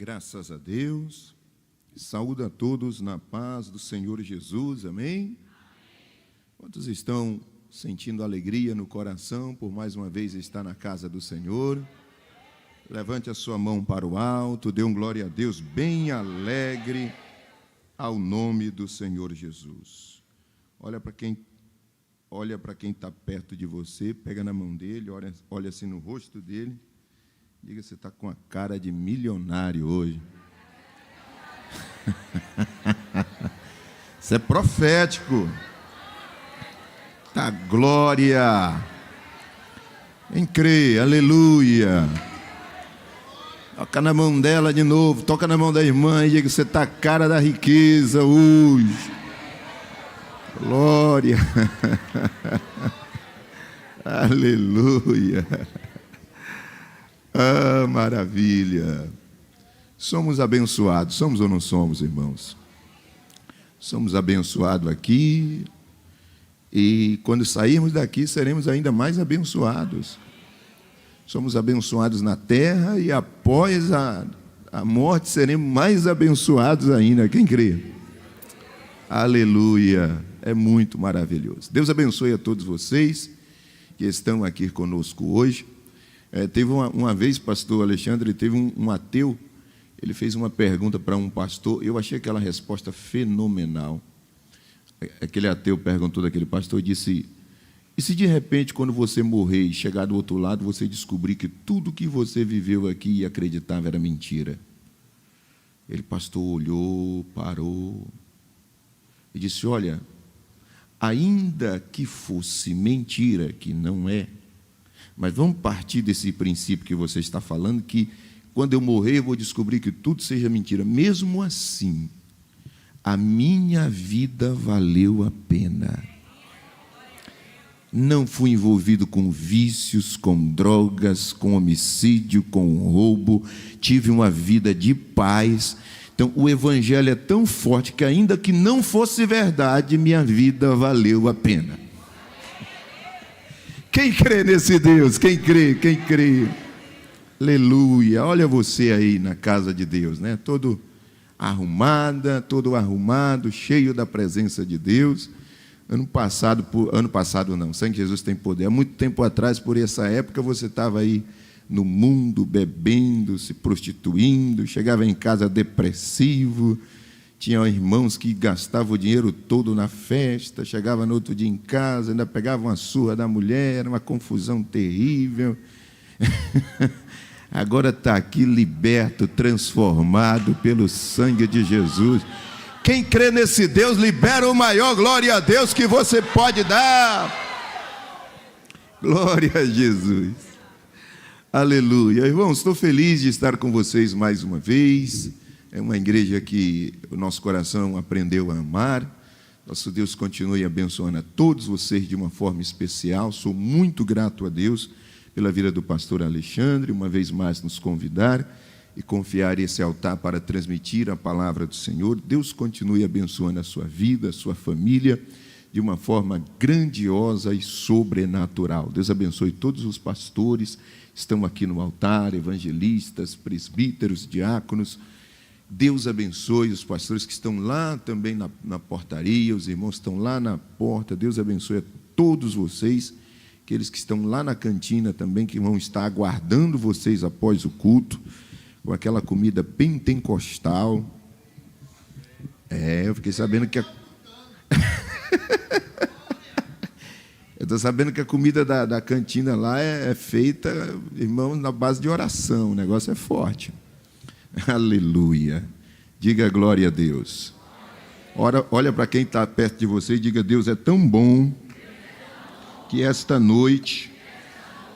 Graças a Deus. Saúdo a todos na paz do Senhor Jesus. Amém? Quantos estão sentindo alegria no coração por mais uma vez estar na casa do Senhor? Levante a sua mão para o alto, dê um glória a Deus bem alegre ao nome do Senhor Jesus. Olha para quem está perto de você, pega na mão dele, olha assim no rosto dele, diga: você está com a cara de milionário hoje. Isso é profético. Tá, glória. Quem crê, aleluia. Toca na mão dela de novo, toca na mão da irmã e diga: você está a cara da riqueza hoje. Glória. Aleluia. Ah, maravilha. Somos abençoados, somos ou não somos, irmãos? Somos abençoados aqui, e quando sairmos daqui seremos ainda mais abençoados. Somos abençoados na terra, e após a morte seremos mais abençoados ainda. Quem crê? Aleluia. É muito maravilhoso. Deus abençoe a todos vocês que estão aqui conosco hoje. Teve uma vez, pastor Alexandre, teve um ateu. Ele fez uma pergunta para um pastor. Eu achei aquela resposta fenomenal. Aquele ateu perguntou daquele pastor e disse: e se de repente, quando você morrer e chegar do outro lado, você descobrir que tudo que você viveu aqui e acreditava era mentira? Ele, pastor, olhou, parou e disse: olha, ainda que fosse mentira, que não é, mas vamos partir desse princípio que você está falando, que quando eu morrer eu vou descobrir que tudo seja mentira. Mesmo assim, a minha vida valeu a pena. Não fui envolvido com vícios, com drogas, com homicídio, com roubo. Tive uma vida de paz. Então, o Evangelho é tão forte que, ainda que não fosse verdade, minha vida valeu a pena. Quem crê nesse Deus? Quem crê? Quem crê? Aleluia. Olha você aí na casa de Deus, né? Todo arrumado, cheio da presença de Deus. Ano passado não, sangue de Jesus tem poder. Há muito tempo atrás, por essa época, você estava aí no mundo, bebendo, se prostituindo, chegava em casa depressivo, tinha irmãos que gastavam o dinheiro todo na festa, chegava no outro dia em casa, ainda pegava uma surra da mulher, era uma confusão terrível. Agora está aqui liberto, transformado pelo sangue de Jesus. Quem crê nesse Deus, libera o maior glória a Deus que você pode dar. Glória a Jesus. Aleluia. Irmãos, estou feliz de estar com vocês mais uma vez. É uma igreja que o nosso coração aprendeu a amar. Nosso Deus continue abençoando a todos vocês de uma forma especial. Sou muito grato a Deus pela vida do pastor Alexandre, uma vez mais nos convidar e confiar esse altar para transmitir a palavra do Senhor. Deus continue abençoando a sua vida, a sua família, de uma forma grandiosa e sobrenatural. Deus abençoe todos os pastores que estão aqui no altar, evangelistas, presbíteros, diáconos. Deus abençoe os pastores que estão lá também na portaria, os irmãos que estão lá na porta. Deus abençoe a todos vocês, aqueles que estão lá na cantina também, que vão estar aguardando vocês após o culto, com aquela comida pentecostal. Eu fiquei sabendo que eu estou sabendo que a comida da cantina lá é feita, irmãos, na base de oração. O negócio é forte. Aleluia. Diga glória a Deus. Olha para quem está perto de você e diga: Deus é tão bom que esta noite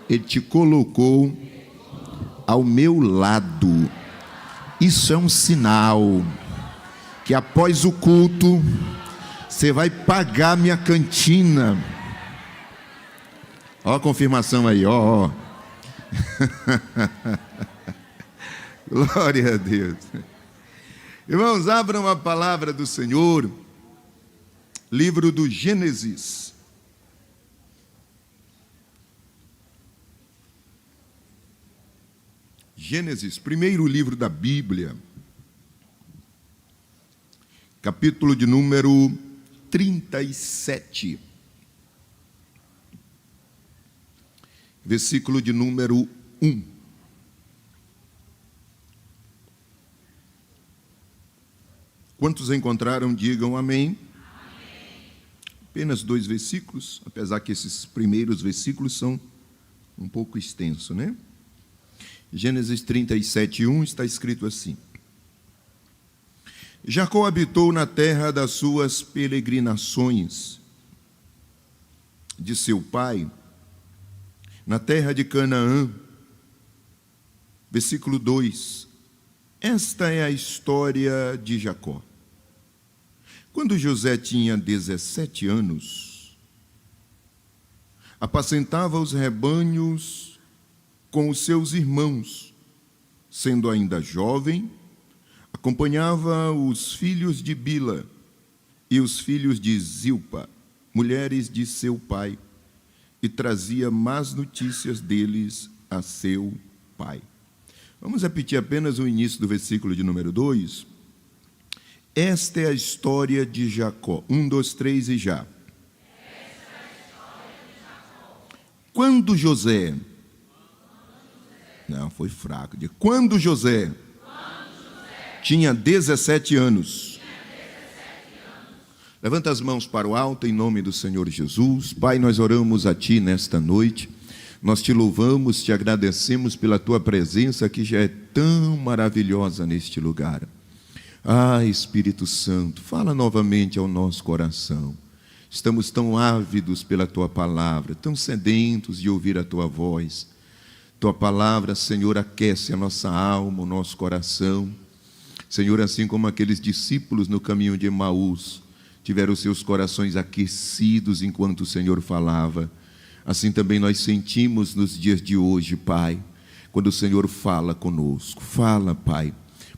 Ele te colocou ao meu lado. Isso é um sinal que após o culto você vai pagar minha cantina. Ó a confirmação aí, ó. Glória a Deus. Irmãos, abram a palavra do Senhor, livro do Gênesis. Gênesis, primeiro livro da Bíblia, capítulo de número 37, versículo de número 1. Quantos encontraram, digam amém. Apenas 2 versículos, apesar que esses primeiros versículos são um pouco extensos, né? Gênesis 37, 1 está escrito assim: Jacó habitou na terra das suas peregrinações de seu pai, na terra de Canaã. Versículo 2. Esta é a história de Jacó. Quando José tinha 17 anos, apacentava os rebanhos com os seus irmãos. Sendo ainda jovem, acompanhava os filhos de Bila e os filhos de Zilpa, mulheres de seu pai, e trazia más notícias deles a seu pai. Vamos repetir apenas o início do versículo de número 2. Esta é a história de Jacó. 1, 2, 3 e já. Quando José... Não, foi fraco. Quando José tinha 17 anos. Levanta as mãos para o alto em nome do Senhor Jesus. Pai, nós oramos a Ti nesta noite. Nós Te louvamos, Te agradecemos pela Tua presença que já é tão maravilhosa neste lugar. Ah, Espírito Santo, fala novamente ao nosso coração. Estamos tão ávidos pela Tua palavra, tão sedentos de ouvir a Tua voz. Tua palavra, Senhor, aquece a nossa alma, o nosso coração. Senhor, assim como aqueles discípulos no caminho de Emaús tiveram seus corações aquecidos enquanto o Senhor falava, assim também nós sentimos nos dias de hoje, Pai, quando o Senhor fala conosco. Fala, Pai,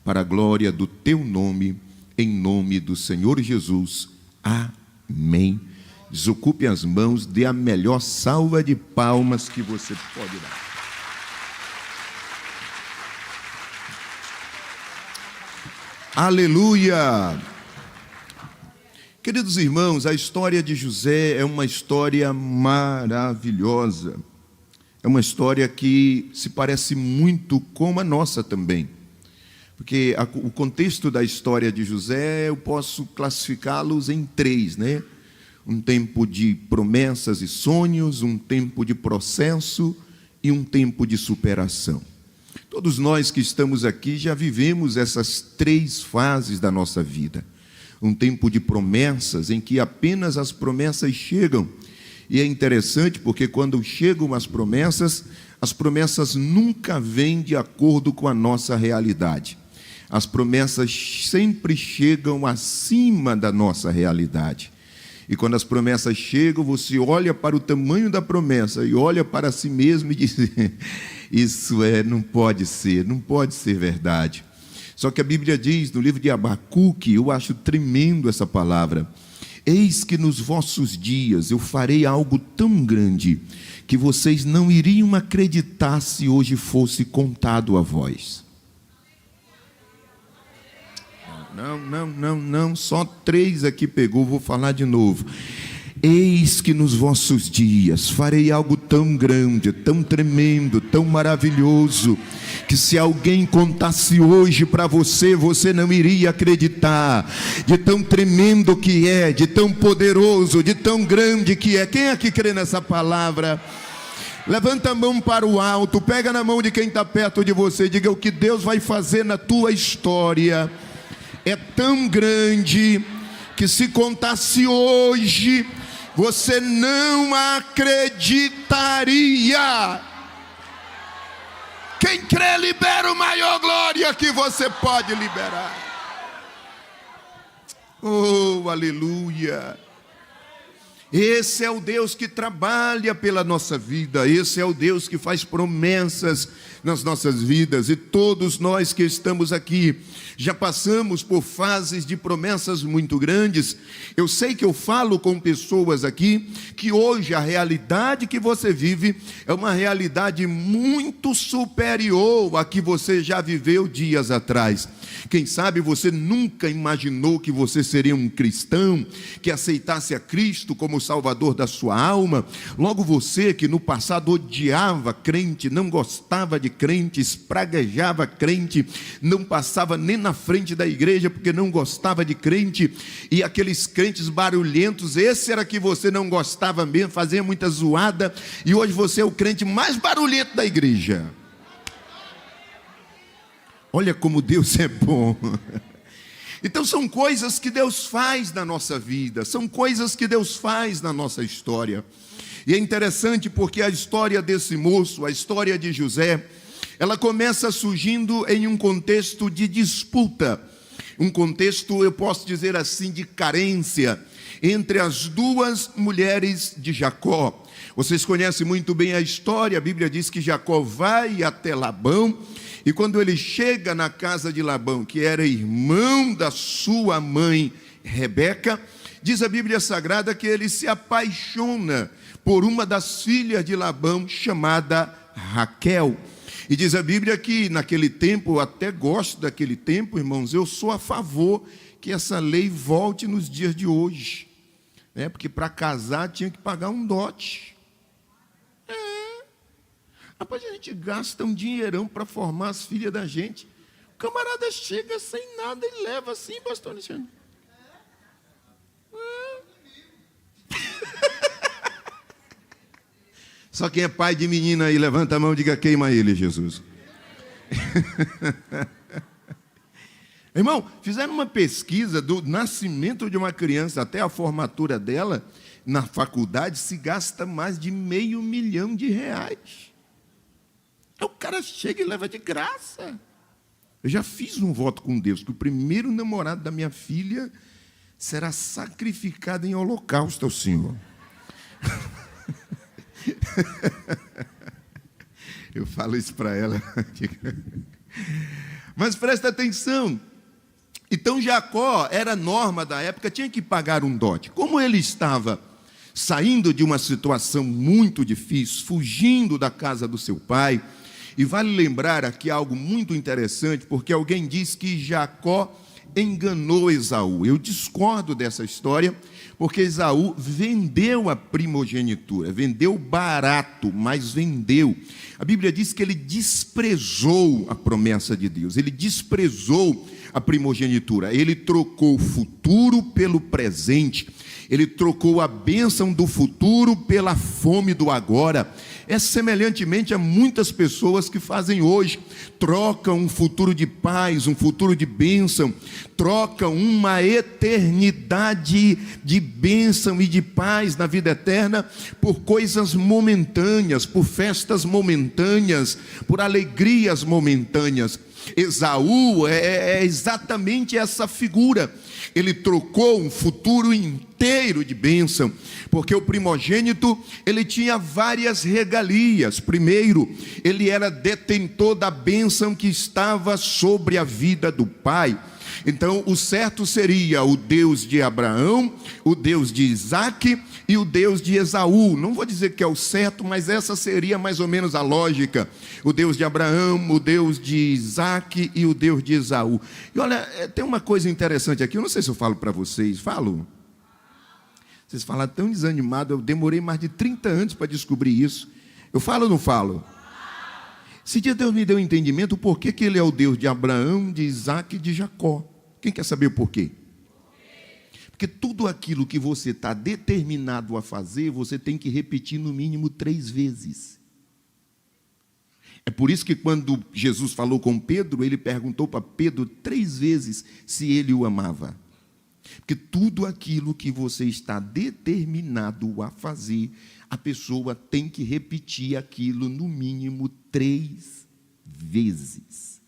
para a glória do Teu nome, em nome do Senhor Jesus. Amém. Desocupe as mãos, dê a melhor salva de palmas que você pode dar. Aleluia! Queridos irmãos, a história de José é uma história maravilhosa. É uma história que se parece muito com a nossa também. Porque o contexto da história de José, eu posso classificá-los em 3, né? Um tempo de promessas e sonhos, um tempo de processo e um tempo de superação. Todos nós que estamos aqui já vivemos essas 3 fases da nossa vida. Um tempo de promessas, em que apenas as promessas chegam. E é interessante porque quando chegam as promessas nunca vêm de acordo com a nossa realidade. As promessas sempre chegam acima da nossa realidade. E quando as promessas chegam, você olha para o tamanho da promessa e olha para si mesmo e diz: isso não pode ser verdade. Só que a Bíblia diz no livro de Abacuque, eu acho tremendo essa palavra: eis que nos vossos dias eu farei algo tão grande que vocês não iriam acreditar se hoje fosse contado a vós. Não, só 3 aqui pegou, vou falar de novo. Eis que nos vossos dias farei algo tão grande, tão tremendo, tão maravilhoso, que se alguém contasse hoje para você, você não iria acreditar, de tão tremendo que é, de tão poderoso, de tão grande que é. Quem aqui crê nessa palavra? Levanta a mão para o alto, pega na mão de quem está perto de você e diga: o que Deus vai fazer na tua história é tão grande que se contasse hoje, você não acreditaria. Quem crê, libera o maior glória que você pode liberar. Oh, aleluia. Esse é o Deus que trabalha pela nossa vida, esse é o Deus que faz promessas nas nossas vidas, e todos nós que estamos aqui já passamos por fases de promessas muito grandes. Eu sei que eu falo com pessoas aqui que hoje a realidade que você vive é uma realidade muito superior à que você já viveu dias atrás. Quem sabe você nunca imaginou que você seria um cristão, que aceitasse a Cristo como Salvador da sua alma. Logo você que no passado odiava crente, não gostava de crente, espraguejava crente, não passava nem na frente da igreja porque não gostava de crente, e aqueles crentes barulhentos, esse era que você não gostava mesmo, fazia muita zoada, e hoje você é o crente mais barulhento da igreja. Olha como Deus é bom. Então são coisas que Deus faz na nossa vida, são coisas que Deus faz na nossa história. E é interessante porque a história desse moço, a história de José, ela começa surgindo em um contexto de disputa, um contexto, eu posso dizer assim, de carência, entre as duas mulheres de Jacó. Vocês conhecem muito bem a história, a Bíblia diz que Jacó vai até Labão, e quando ele chega na casa de Labão, que era irmão da sua mãe Rebeca, diz a Bíblia Sagrada que ele se apaixona por uma das filhas de Labão, chamada Raquel. E diz a Bíblia que naquele tempo, eu até gosto daquele tempo, irmãos, eu sou a favor que essa lei volte nos dias de hoje. Porque para casar tinha que pagar um dote. Rapaz, a gente gasta um dinheirão para formar as filhas da gente. O camarada chega sem nada e leva assim, pastor Luciano. Só quem é pai de menina aí, levanta a mão e diga: queima ele, Jesus. Irmão, fizeram uma pesquisa do nascimento de uma criança até a formatura dela, na faculdade, se gasta mais de R$500 mil. O cara chega e leva de graça. Eu já fiz um voto com Deus, que o primeiro namorado da minha filha será sacrificado em holocausto ao Senhor. Eu falo isso para ela. Mas presta atenção. Então Jacó, era norma da época, tinha que pagar um dote. Como ele estava saindo de uma situação muito difícil, fugindo da casa do seu pai, e vale lembrar aqui algo muito interessante, porque alguém diz que Jacó enganou Esaú. Eu discordo dessa história, porque Esaú vendeu a primogenitura, vendeu barato, mas vendeu. A Bíblia diz que ele desprezou a promessa de Deus, ele desprezou a primogenitura, ele trocou o futuro pelo presente, ele trocou a bênção do futuro pela fome do agora. É semelhantemente a muitas pessoas que fazem hoje, trocam um futuro de paz, um futuro de bênção, trocam uma eternidade de bênção e de paz na vida eterna por coisas momentâneas, por festas momentâneas, por alegrias momentâneas. Esaú é exatamente essa figura. Ele trocou um futuro inteiro de bênção, porque o primogênito, ele tinha várias regalias. Primeiro, ele era detentor da bênção que estava sobre a vida do pai. Então, o certo seria o Deus de Abraão, o Deus de Isaque e o Deus de Esaú. Não vou dizer que é o certo, mas essa seria mais ou menos a lógica. O Deus de Abraão, o Deus de Isaque e o Deus de Esaú. E olha, tem uma coisa interessante aqui, eu não sei se eu falo para vocês, falo? Vocês falaram tão desanimado, eu demorei mais de 30 anos para descobrir isso. Eu falo ou não falo? Esse dia Deus me deu um entendimento por que ele é o Deus de Abraão, de Isaque e de Jacó. Quem quer saber o porquê? Porque tudo aquilo que você está determinado a fazer, você tem que repetir no mínimo 3 vezes. É por isso que quando Jesus falou com Pedro, ele perguntou para Pedro 3 vezes se ele o amava. Porque tudo aquilo que você está determinado a fazer, a pessoa tem que repetir aquilo no mínimo 3 vezes.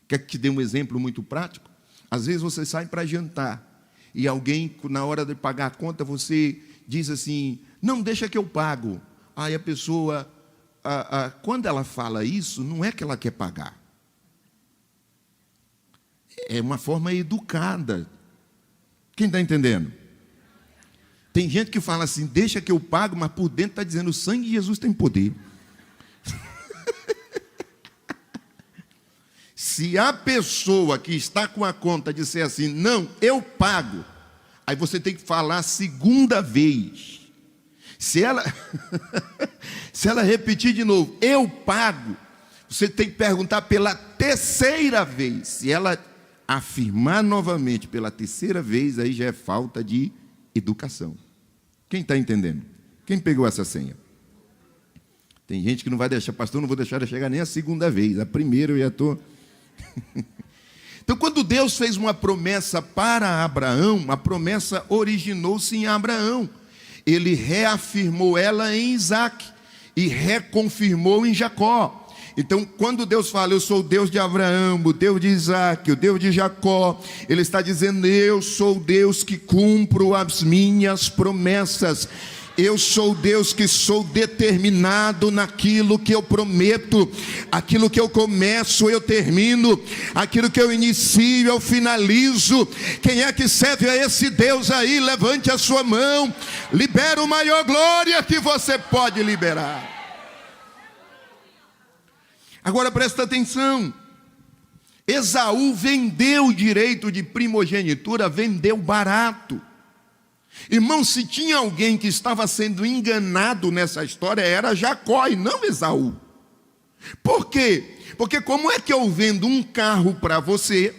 Quer que te dê um exemplo muito prático? Às vezes você sai para jantar e alguém, na hora de pagar a conta, você diz assim: não, deixa que eu pago. Aí a pessoa, quando ela fala isso, não é que ela quer pagar. É uma forma educada. Quem está entendendo? Tem gente que fala assim: deixa que eu pago, mas por dentro está dizendo: o sangue de Jesus tem poder. Se a pessoa que está com a conta disser assim: não, eu pago, aí você tem que falar a segunda vez. Se ela repetir de novo: eu pago, você tem que perguntar pela terceira vez. Se ela afirmar novamente pela terceira vez, aí já é falta de educação. Quem está entendendo? Quem pegou essa senha? Tem gente que não vai deixar, pastor, não vou deixar de chegar nem a segunda vez. A primeira eu já estou... Então, quando Deus fez uma promessa para Abraão, a promessa originou-se em Abraão. Ele reafirmou ela em Isaac e reconfirmou em Jacó. Então, quando Deus fala: eu sou o Deus de Abraão, o Deus de Isaac, o Deus de Jacó, Ele está dizendo: eu sou o Deus que cumpro as minhas promessas. Eu sou o Deus que sou determinado naquilo que eu prometo. Aquilo que eu começo, eu termino. Aquilo que eu inicio, eu finalizo. Quem é que serve a esse Deus aí? Levante a sua mão. Libera o maior glória que você pode liberar. Agora presta atenção. Esaú vendeu o direito de primogenitura, vendeu barato. Irmão, se tinha alguém que estava sendo enganado nessa história, era Jacó e não Esaú. Por quê? Porque como é que eu vendo um carro para você,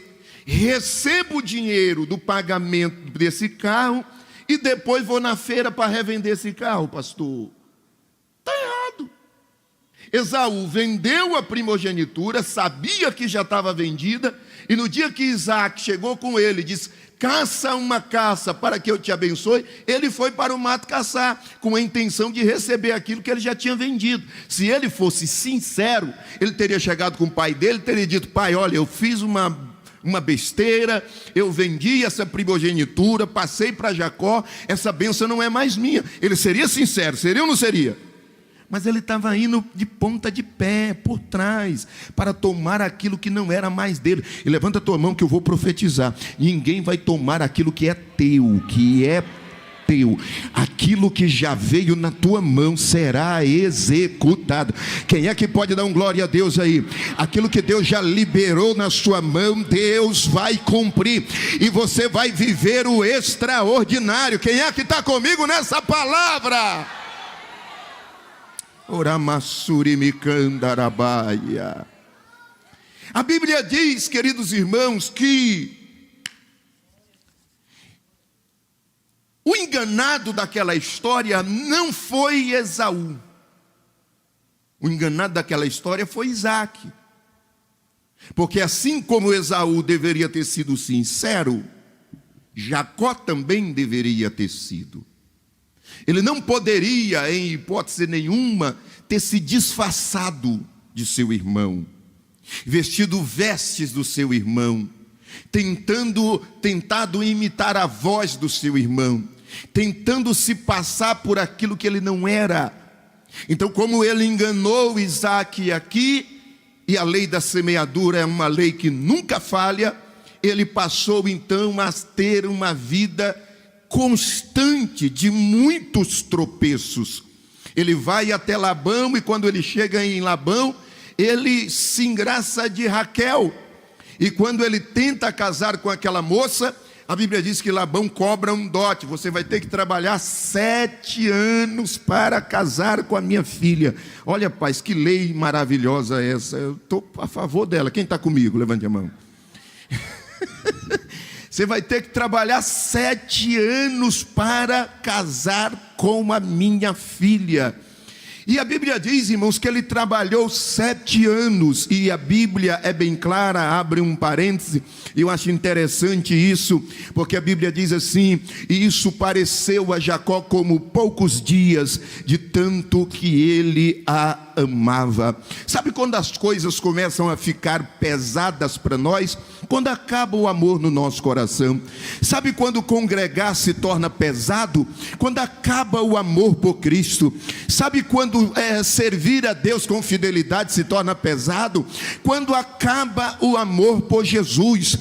recebo o dinheiro do pagamento desse carro e depois vou na feira para revender esse carro, pastor? Está errado. Esaú vendeu a primogenitura, sabia que já estava vendida, e no dia que Isaac chegou com ele, disse: caça uma caça para que eu te abençoe, ele foi para o mato caçar, com a intenção de receber aquilo que ele já tinha vendido. Se ele fosse sincero, ele teria chegado com o pai dele, teria dito: pai, olha, eu fiz uma besteira, eu vendi essa primogenitura, passei para Jacó, essa bênção não é mais minha. Ele seria sincero, seria ou não seria? Mas ele estava indo de ponta de pé, por trás, para tomar aquilo que não era mais dele. E levanta a tua mão que eu vou profetizar: ninguém vai tomar aquilo que é teu, aquilo que já veio na tua mão será executado. Quem é que pode dar um glória a Deus aí? Aquilo que Deus já liberou na sua mão, Deus vai cumprir, e você vai viver o extraordinário. Quem é que está comigo nessa palavra? A Bíblia diz, queridos irmãos, que o enganado daquela história não foi Esaú. O enganado daquela história foi Isaac. Porque assim como Esaú deveria ter sido sincero, Jacó também deveria ter sido. Ele não poderia, em hipótese nenhuma, ter se disfarçado de seu irmão, vestido vestes do seu irmão, tentado imitar a voz do seu irmão, tentando se passar por aquilo que ele não era. Então, como ele enganou Isaac aqui, e a lei da semeadura é uma lei que nunca falha, ele passou então a ter uma vida constante de muitos tropeços. Ele vai até Labão, e quando ele chega em Labão, ele se engraça de Raquel. E quando ele tenta casar com aquela moça, a Bíblia diz que Labão cobra um dote: você vai ter que trabalhar 7 anos para casar com a minha filha. Olha, paz, que lei maravilhosa essa. Eu estou a favor dela. Quem está comigo? Levante a mão. Você vai ter que trabalhar 7 anos para casar com a minha filha. E a Bíblia diz, irmãos, que ele trabalhou 7 anos. E a Bíblia é bem clara, abre um parêntese, e eu acho interessante isso, porque a Bíblia diz assim: e isso pareceu a Jacó como poucos dias, de tanto que ele a amava. Sabe quando as coisas começam a ficar pesadas para nós? quando acaba o amor no nosso coração. Sabe quando congregar se torna pesado? Quando acaba o amor por Cristo. Sabe quando servir a Deus com fidelidade se torna pesado? Quando acaba o amor por Jesus.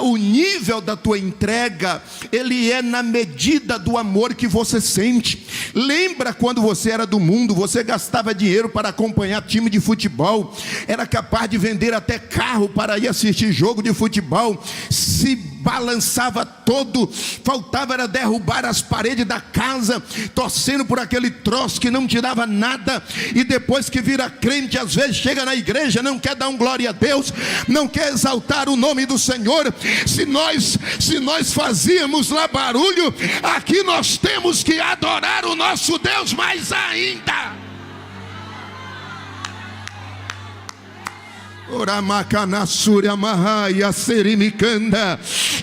O nível da tua entrega, ele é na medida do amor que você sente. Lembra quando você era do mundo, você gastava dinheiro para acompanhar time de futebol, era capaz de vender até carro para ir assistir jogo de futebol, se balançava todo, faltava era derrubar as paredes da casa, torcendo por aquele troço que não te dava nada, e depois que vira crente, às vezes chega na igreja, não quer dar um glória a Deus, não quer exaltar o nome do Senhor. Se nós fazíamos lá barulho, aqui nós temos que adorar o nosso Deus mais ainda.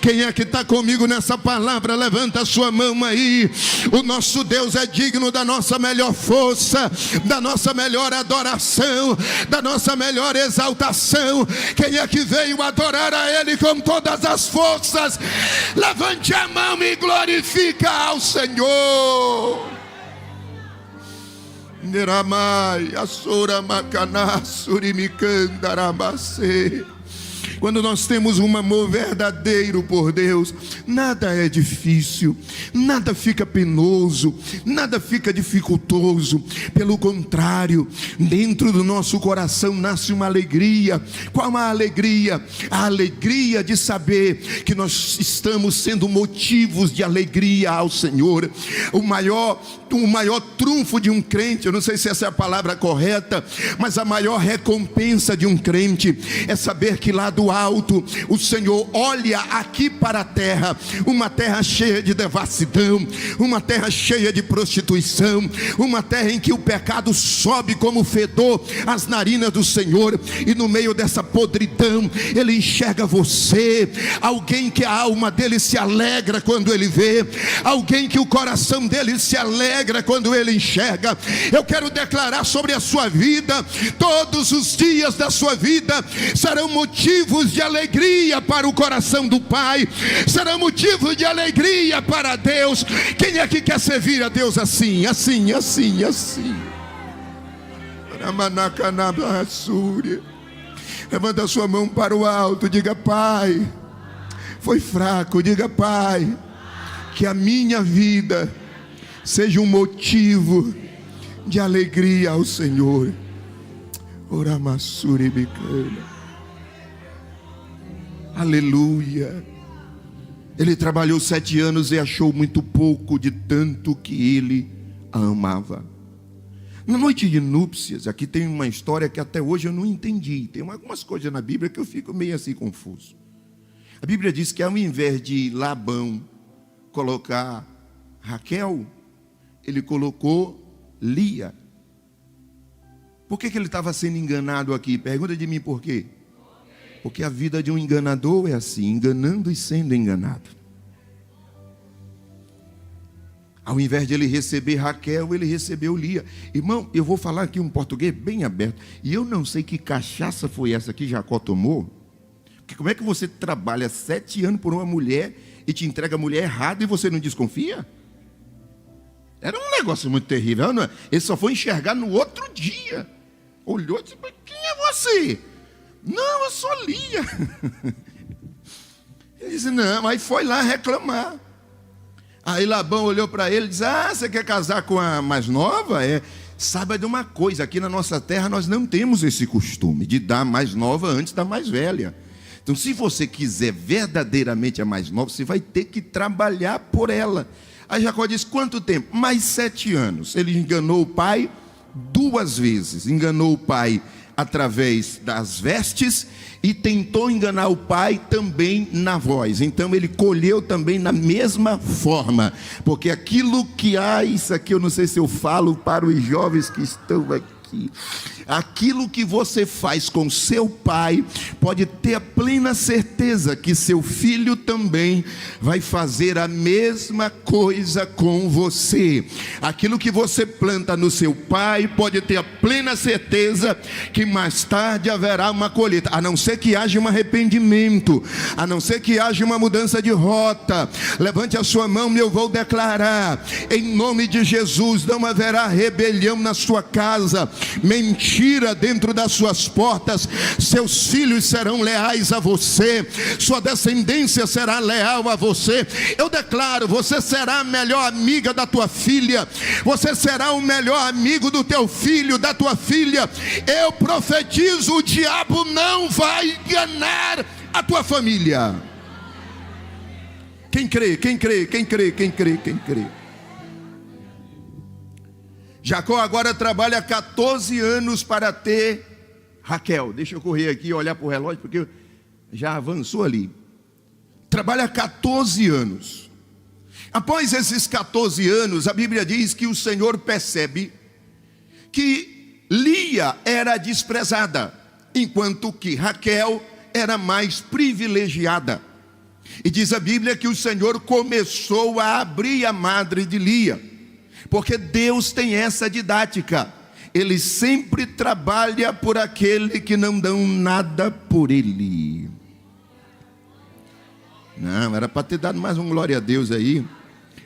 Quem é que está comigo nessa palavra? Levanta a sua mão aí. O nosso Deus é digno da nossa melhor força, da nossa melhor adoração, da nossa melhor exaltação. Quem é que veio adorar a Ele com todas as forças? Levante a mão e glorifica ao Senhor. Quando nós temos um amor verdadeiro por Deus, nada é difícil, nada fica penoso, nada fica dificultoso. Pelo contrário, dentro do nosso coração nasce uma alegria. Qual a alegria? A alegria de saber que nós estamos sendo motivos de alegria ao Senhor. O maior trunfo de um crente, eu não sei se essa é a palavra correta, mas a maior recompensa de um crente é saber que lá do alto o Senhor olha aqui para a terra, uma terra cheia de devassidão, uma terra cheia de prostituição, uma terra em que o pecado sobe como fedor às narinas do Senhor, e no meio dessa podridão Ele enxerga você, alguém que a alma dele se alegra quando ele vê, alguém que o coração dele se alegra quando ele enxerga. Eu quero declarar sobre a sua vida: todos os dias da sua vida serão motivos de alegria para o coração do Pai, serão motivos de alegria para Deus. Quem é que quer servir a Deus assim? Levanta a sua mão para o alto, diga: Pai, foi fraco, diga: Pai, que a minha vida seja um motivo de alegria ao Senhor. Oramassuri bicana. Aleluia. Ele trabalhou 7 anos e achou muito pouco de tanto que ele a amava. Na noite de núpcias, aqui tem uma história que até hoje eu não entendi. Tem algumas coisas na Bíblia que eu fico meio assim confuso. A Bíblia diz que ao invés de Labão colocar Raquel, ele colocou Lia. Por que ele estava sendo enganado aqui? Pergunta de mim por quê? Porque a vida de um enganador é assim, enganando e sendo enganado. Ao invés de ele receber Raquel, ele recebeu Lia. Irmão, eu vou falar aqui um português bem aberto. E eu não sei que cachaça foi essa que Jacó tomou. Porque como é que você trabalha 7 anos por uma mulher e te entrega a mulher errada e você não desconfia? Era um negócio muito terrível, não é? Ele só foi enxergar no outro dia. Olhou e disse: quem é você? Não, eu sou Lia. Ele disse: não, aí foi lá reclamar. Aí Labão olhou para ele e disse: você quer casar com a mais nova? Saiba de uma coisa, aqui na nossa terra nós não temos esse costume de dar a mais nova antes da mais velha. Então, se você quiser verdadeiramente a mais nova, você vai ter que trabalhar por ela. Aí Jacó disse: quanto tempo? Mais 7 anos. Ele enganou o pai 2 vezes. Enganou o pai através das vestes e tentou enganar o pai também na voz. Então ele colheu também na mesma forma, porque aquilo que há, isso aqui eu não sei se eu falo para os jovens que estão aqui, aquilo que você faz com seu pai, pode ter a plena certeza que seu filho também vai fazer a mesma coisa com você. Aquilo que você planta no seu pai, pode ter a plena certeza que mais tarde haverá uma colheita, a não ser que haja um arrependimento, a não ser que haja uma mudança de rota. Levante a sua mão e eu vou declarar, em nome de Jesus, não haverá rebelião na sua casa, mentira dentro das suas portas. Seus filhos serão leais a você, sua descendência será leal a você. Eu declaro, você será a melhor amiga da tua filha, você será o melhor amigo do teu filho, da tua filha. Eu profetizo, o diabo não vai enganar a tua família. Quem crê, quem crê, quem crê, quem crê, quem crê. Jacó agora trabalha 14 anos para ter Raquel. Deixa eu correr aqui e olhar para o relógio, porque já avançou ali. Trabalha 14 anos. Após esses 14 anos, a Bíblia diz que o Senhor percebe que Lia era desprezada, enquanto que Raquel era mais privilegiada. E diz a Bíblia que o Senhor começou a abrir a madre de Lia. Porque Deus tem essa didática, Ele sempre trabalha por aquele que não dão nada por Ele. Não, era para ter dado mais um glória a Deus aí.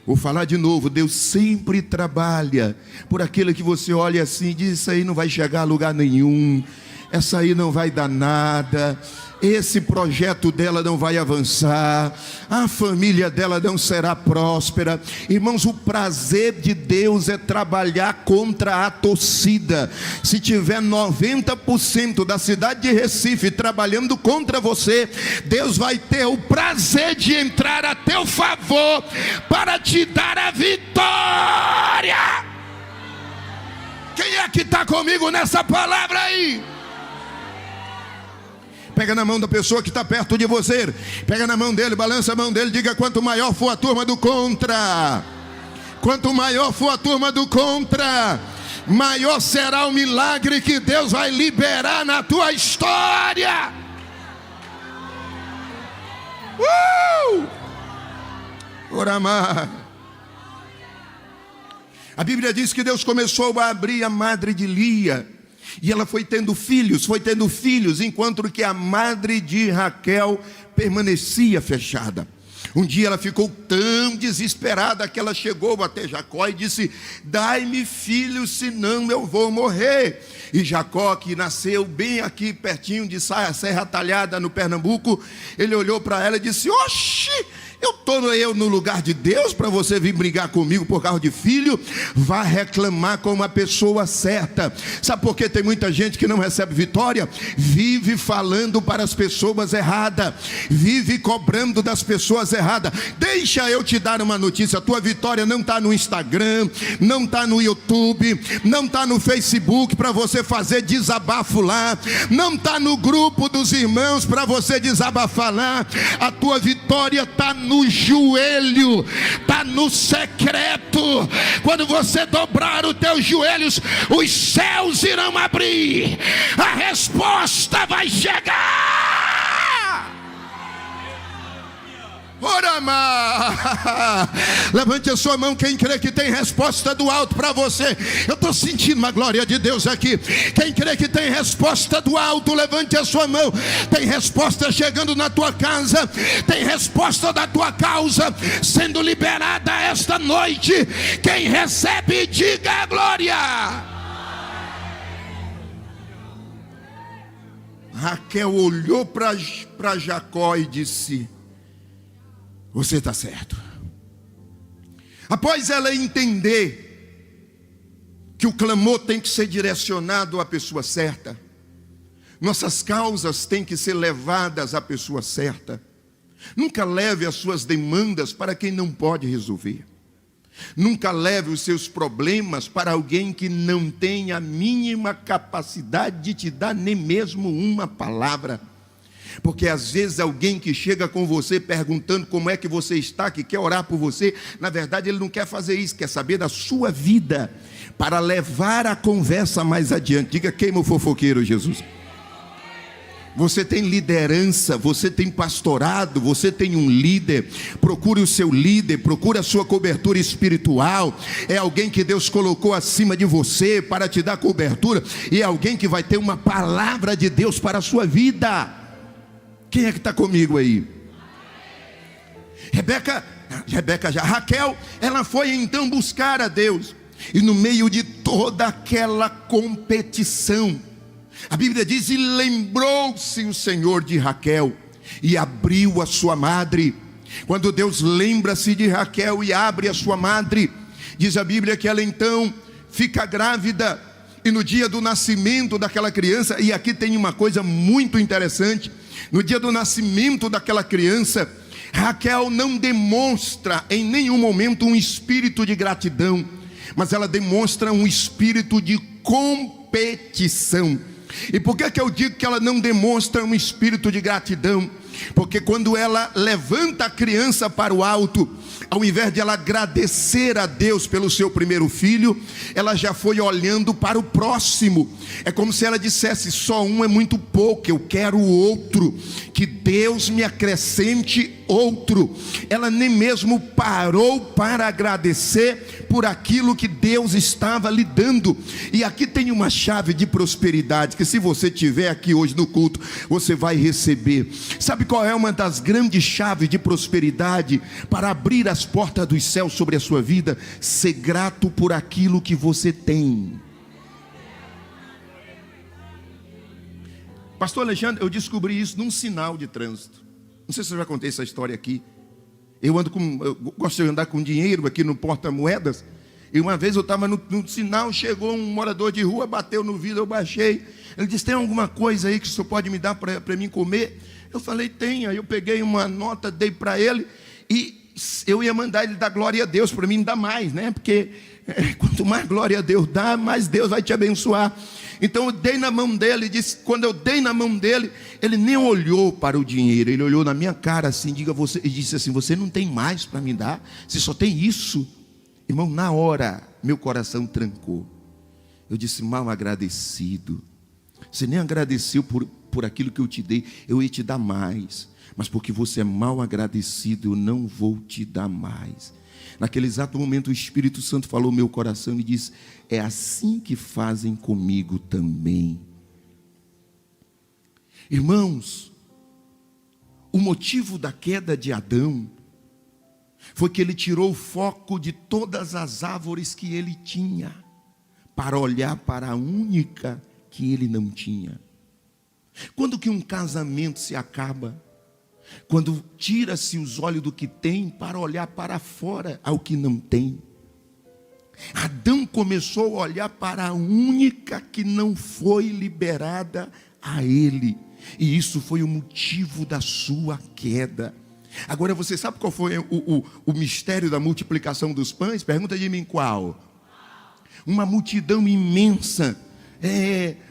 Vou falar de novo, Deus sempre trabalha por aquele que você olha assim e diz, isso aí não vai chegar a lugar nenhum, essa aí não vai dar nada, esse projeto dela não vai avançar, a família dela não será próspera. Irmãos, o prazer de Deus é trabalhar contra a torcida. Se tiver 90% da cidade de Recife trabalhando contra você, Deus vai ter o prazer de entrar a teu favor para te dar a vitória. Quem é que está comigo nessa palavra aí? Pega na mão da pessoa que está perto de você, pega na mão dele, balança a mão dele, diga: quanto maior for a turma do contra, quanto maior for a turma do contra, maior será o milagre que Deus vai liberar na tua história. Oramar. A Bíblia diz que Deus começou a abrir a madre de Lia, e ela foi tendo filhos, enquanto que a madre de Raquel permanecia fechada. Um dia ela ficou tão desesperada que ela chegou até Jacó e disse: dai-me filhos, senão eu vou morrer. E Jacó, que nasceu bem aqui pertinho de Serra Talhada, no Pernambuco, ele olhou para ela e disse: oxi, eu estou no lugar de Deus para você vir brigar comigo por causa de filho? Vá reclamar com uma pessoa certa. Sabe por que tem muita gente que não recebe vitória? Vive falando para as pessoas erradas, vive cobrando das pessoas erradas. Deixa eu te dar uma notícia: a tua vitória não está no Instagram, não está no YouTube, não está no Facebook para você fazer desabafo lá, não está no grupo dos irmãos para você desabafar lá. A tua vitória está no joelho, está no secreto. Quando você dobrar os teus joelhos, os céus irão abrir, a resposta vai chegar. Oramar. Levante a sua mão quem crê que tem resposta do alto para você. Eu estou sentindo uma glória de Deus aqui. Quem crê que tem resposta do alto, levante a sua mão. Tem resposta chegando na tua casa, tem resposta da tua causa sendo liberada esta noite. Quem recebe, diga glória. Raquel olhou para Jacó e disse: você está certo. Após ela entender que o clamor tem que ser direcionado à pessoa certa, nossas causas têm que ser levadas à pessoa certa. Nunca leve as suas demandas para quem não pode resolver. Nunca leve os seus problemas para alguém que não tem a mínima capacidade de te dar nem mesmo uma palavra. Porque às vezes alguém que chega com você perguntando como é que você está, que quer orar por você, na verdade ele não quer fazer isso, quer saber da sua vida, para levar a conversa mais adiante. Diga: queima o fofoqueiro, Jesus. Você tem liderança, você tem pastorado, você tem um líder. Procure o seu líder, procure a sua cobertura espiritual. É alguém que Deus colocou acima de você para te dar cobertura, e é alguém que vai ter uma palavra de Deus para a sua vida. Quem é que está comigo aí? Raquel, ela foi então buscar a Deus, e no meio de toda aquela competição, a Bíblia diz: e lembrou-se o Senhor de Raquel, e abriu a sua madre. Quando Deus lembra-se de Raquel e abre a sua madre, diz a Bíblia que ela então fica grávida, e no dia do nascimento daquela criança, e aqui tem uma coisa muito interessante, no dia do nascimento daquela criança, Raquel não demonstra em nenhum momento um espírito de gratidão, mas ela demonstra um espírito de competição. E por que eu digo que ela não demonstra um espírito de gratidão? Porque quando ela levanta a criança para o alto, ao invés de ela agradecer a Deus pelo seu primeiro filho, ela já foi olhando para o próximo. É como se ela dissesse: só um é muito pouco, eu quero o outro, que Deus me acrescente outro. Ela nem mesmo parou para agradecer por aquilo que Deus estava lhe dando. E aqui tem uma chave de prosperidade, que se você estiver aqui hoje no culto, você vai receber. Sabe qual é uma das grandes chaves de prosperidade para abrir as portas dos céus sobre a sua vida? Ser grato por aquilo que você tem. Pastor Alexandre, eu descobri isso num sinal de trânsito. Não sei se eu já contei essa história aqui. Eu gosto de andar com dinheiro aqui no porta-moedas. E uma vez eu estava no sinal, chegou um morador de rua, bateu no vidro, eu baixei. Ele disse: tem alguma coisa aí que o senhor pode me dar para mim comer? Eu falei: tem. Aí eu peguei uma nota, dei para ele, e eu ia mandar ele dar glória a Deus, para mim me dar mais, né? Porque quanto mais glória a Deus dá, mais Deus vai te abençoar. Então eu dei na mão dele, quando eu dei na mão dele, ele nem olhou para o dinheiro, ele olhou na minha cara assim, e disse assim: você não tem mais para me dar? Você só tem isso? Irmão, na hora, meu coração trancou. Eu disse: mal agradecido, você nem agradeceu por aquilo que eu te dei, eu ia te dar mais, mas porque você é mal agradecido, eu não vou te dar mais. Naquele exato momento o Espírito Santo falou ao meu coração e disse: é assim que fazem comigo também. Irmãos, o motivo da queda de Adão foi que ele tirou o foco de todas as árvores que ele tinha, para olhar para a única que ele não tinha. Quando que um casamento se acaba? Quando tira-se os olhos do que tem para olhar para fora ao que não tem. Adão começou a olhar para a única que não foi liberada a ele, e isso foi o motivo da sua queda. Agora você sabe qual foi o mistério da multiplicação dos pães? Pergunta de mim qual? Uma multidão imensa,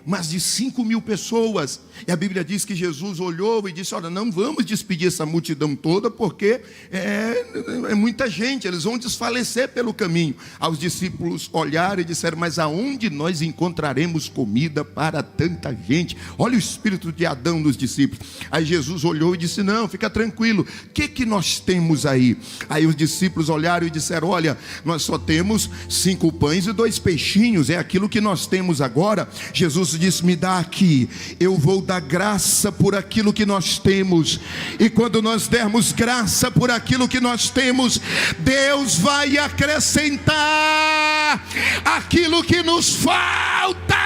mais de 5.000 pessoas. E a Bíblia diz que Jesus olhou e disse: olha, não vamos despedir essa multidão toda, porque é muita gente, eles vão desfalecer pelo caminho. Aos discípulos olharam e disseram: mas aonde nós encontraremos comida para tanta gente? Olha o espírito de Adão nos discípulos. Aí Jesus olhou e disse: não, fica tranquilo, o que nós temos aí? Aí os discípulos olharam e disseram: olha, nós só temos 5 pães e 2 peixinhos, é aquilo que nós temos agora. Jesus disse: me dá aqui, eu vou dar graça por aquilo que nós temos, e quando nós dermos graça por aquilo que nós temos, Deus vai acrescentar aquilo que nos falta.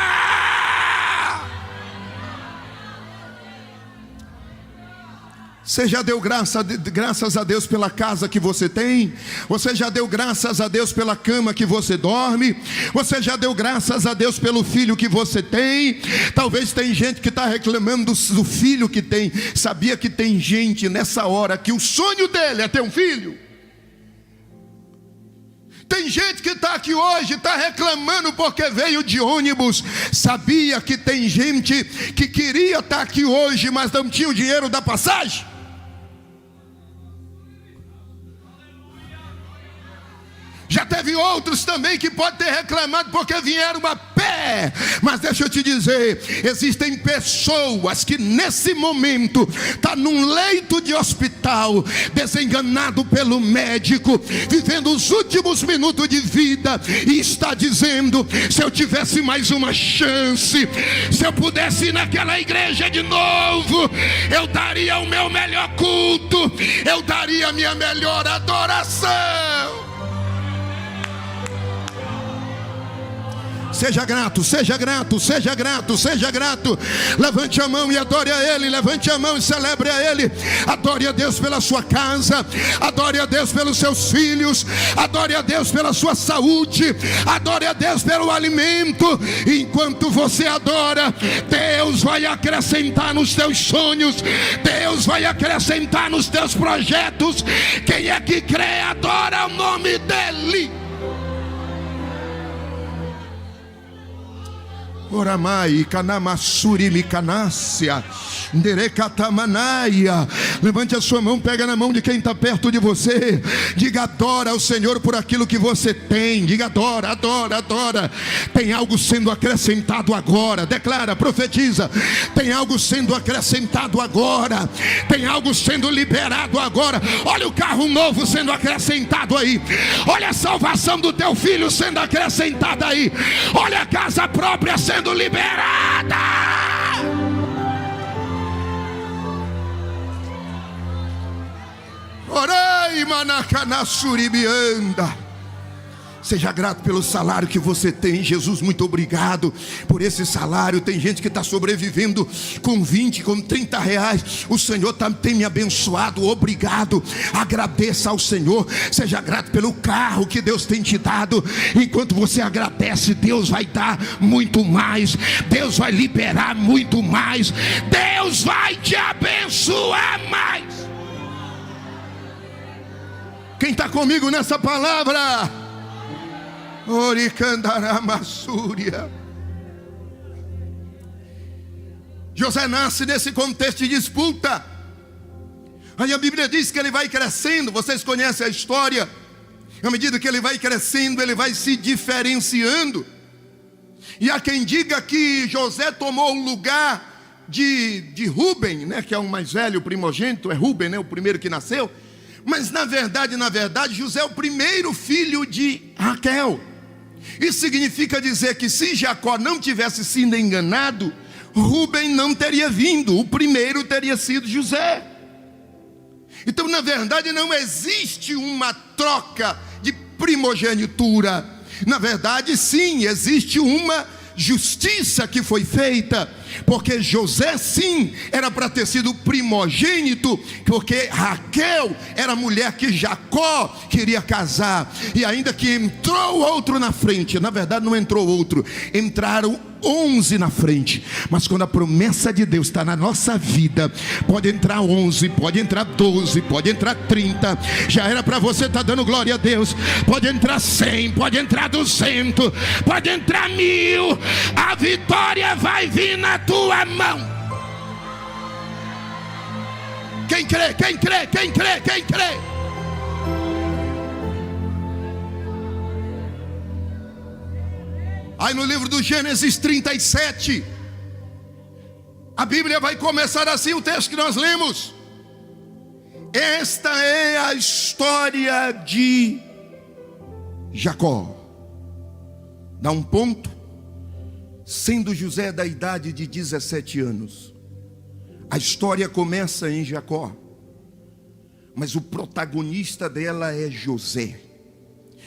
Você já deu graças a Deus pela casa que você tem? Você já deu graças a Deus pela cama que você dorme? Você já deu graças a Deus pelo filho que você tem? Talvez tem gente que está reclamando do filho que tem. Sabia que tem gente nessa hora que o sonho dele é ter um filho? Tem gente que está aqui hoje, está reclamando porque veio de ônibus. Sabia que tem gente que queria estar aqui hoje, mas não tinha o dinheiro da passagem? Já teve outros também que podem ter reclamado porque vieram a pé. Mas deixa eu te dizer, existem pessoas que nesse momento estão num leito de hospital, desenganado pelo médico, vivendo os últimos minutos de vida, e está dizendo: se eu tivesse mais uma chance, se eu pudesse ir naquela igreja de novo, eu daria o meu melhor culto, eu daria a minha melhor adoração. Seja grato, seja grato, seja grato, seja grato. Levante a mão e adore a Ele. Levante a mão e celebre a Ele. Adore a Deus pela sua casa. Adore a Deus pelos seus filhos. Adore a Deus pela sua saúde. Adore a Deus pelo alimento. Enquanto você adora, Deus vai acrescentar nos teus sonhos. Deus vai acrescentar nos teus projetos. Quem é que crê, adora o nome dEle. Oramai, Kanamassuri, Mikanácia, Nderecatamanaia. Levante a sua mão, pega na mão de quem está perto de você. Diga: adora ao Senhor por aquilo que você tem. Diga: adora, adora, adora. Tem algo sendo acrescentado agora. Declara, profetiza. Tem algo sendo acrescentado agora. Tem algo sendo liberado agora. Olha o carro novo sendo acrescentado aí. Olha a salvação do teu filho sendo acrescentada aí. Olha a casa própria sendo liberada. Orai, Manacanassuribianda. Seja grato pelo salário que você tem. Jesus, muito obrigado por esse salário. Tem gente que está sobrevivendo com 20, com 30 reais. O Senhor tem me abençoado, obrigado. Agradeça ao Senhor. Seja grato pelo carro que Deus tem te dado. Enquanto você agradece, Deus vai dar muito mais. Deus vai liberar muito mais. Deus vai te abençoar mais. Quem está comigo nessa palavra? Oricandaramassúria. José nasce nesse contexto de disputa. Aí a Bíblia diz que ele vai crescendo. Vocês conhecem a história. À medida que ele vai crescendo, ele vai se diferenciando. E há quem diga que José tomou o lugar de Rúben, né, que é o mais velho, o primogênito. É Rúben, né, o primeiro que nasceu. Mas na verdade, José é o primeiro filho de Raquel. Isso significa dizer que se Jacó não tivesse sido enganado, Rúben não teria vindo. O primeiro teria sido José. Então na verdade não existe uma troca de primogenitura. Na verdade sim, existe uma justiça que foi feita, porque José sim era para ter sido primogênito, porque Raquel era a mulher que Jacó queria casar, e ainda que entrou outro na frente. Na verdade não entrou outro, entraram 11 na frente. Mas quando a promessa de Deus está na nossa vida, pode entrar 11, pode entrar 12, pode entrar 30. Já era para você estar dando glória a Deus. Pode entrar 100, pode entrar 200, pode entrar 1000. A vitória vai vir na tua mão. Quem crê, quem crê, quem crê, quem crê? Aí no livro do Gênesis 37, a Bíblia vai começar assim, o texto que nós lemos. Esta é a história de Jacó. Dá um ponto. Sendo José da idade de 17 anos. A história começa em Jacó, mas o protagonista dela é José.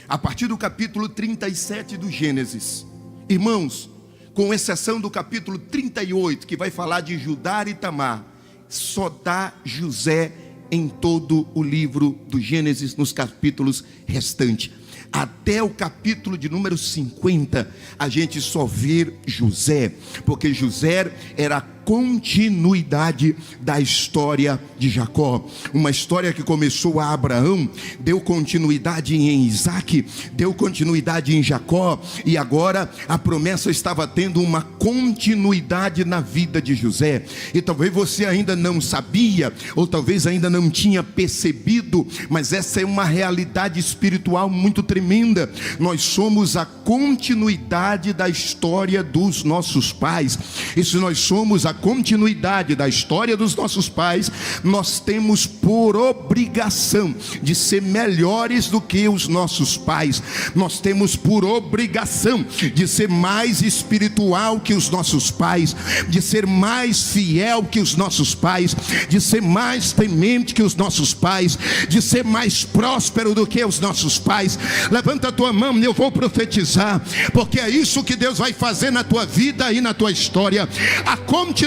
A partir do capítulo 37 do Gênesis. Irmãos, com exceção do capítulo 38, que vai falar de Judá e Tamar, só dá José em todo o livro do Gênesis, nos capítulos restantes. até o capítulo de número 50, a gente só vê José, porque José era a continuidade da história de Jacó, uma história que começou a Abraão, deu continuidade em Isaac, deu continuidade em Jacó, e agora a promessa estava tendo uma continuidade na vida de José. E talvez você ainda não sabia, ou talvez ainda não tinha percebido, mas essa é uma realidade espiritual muito tremenda. Nós somos a continuidade da história dos nossos pais, e se nós somos a continuidade da história dos nossos pais, nós temos por obrigação de ser melhores do que os nossos pais. Nós temos por obrigação de ser mais espiritual que os nossos pais, de ser mais fiel que os nossos pais, de ser mais temente que os nossos pais, de ser mais próspero do que os nossos pais. Levanta a tua mão e eu vou profetizar, porque é isso que Deus vai fazer na tua vida e na tua história, a continuidade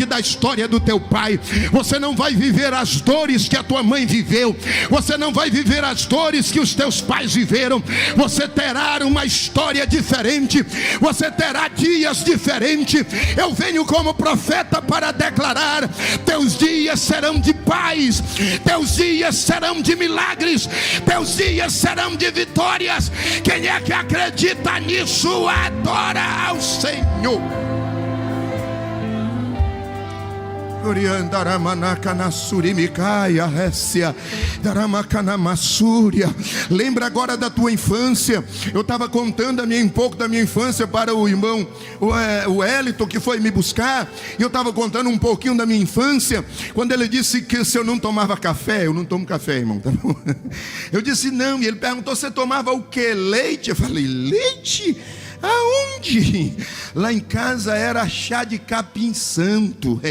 da história do teu pai. Você não vai viver as dores que a tua mãe viveu, você não vai viver as dores que os teus pais viveram. Você terá uma história diferente, você terá dias diferentes. Eu venho como profeta para declarar: teus dias serão de paz, teus dias serão de milagres, teus dias serão de vitórias. Quem é que acredita nisso, adora ao Senhor. Lembra agora da tua infância. Eu estava contando um pouco da minha infância para o irmão o Elton, que foi me buscar, e eu estava contando um pouquinho da minha infância, quando ele disse que se eu não tomava café. Eu não tomo café, irmão, tá bom? Eu disse não, e ele perguntou: você tomava o que? Leite? Eu falei: leite? Aonde? Lá em casa era chá de capim santo.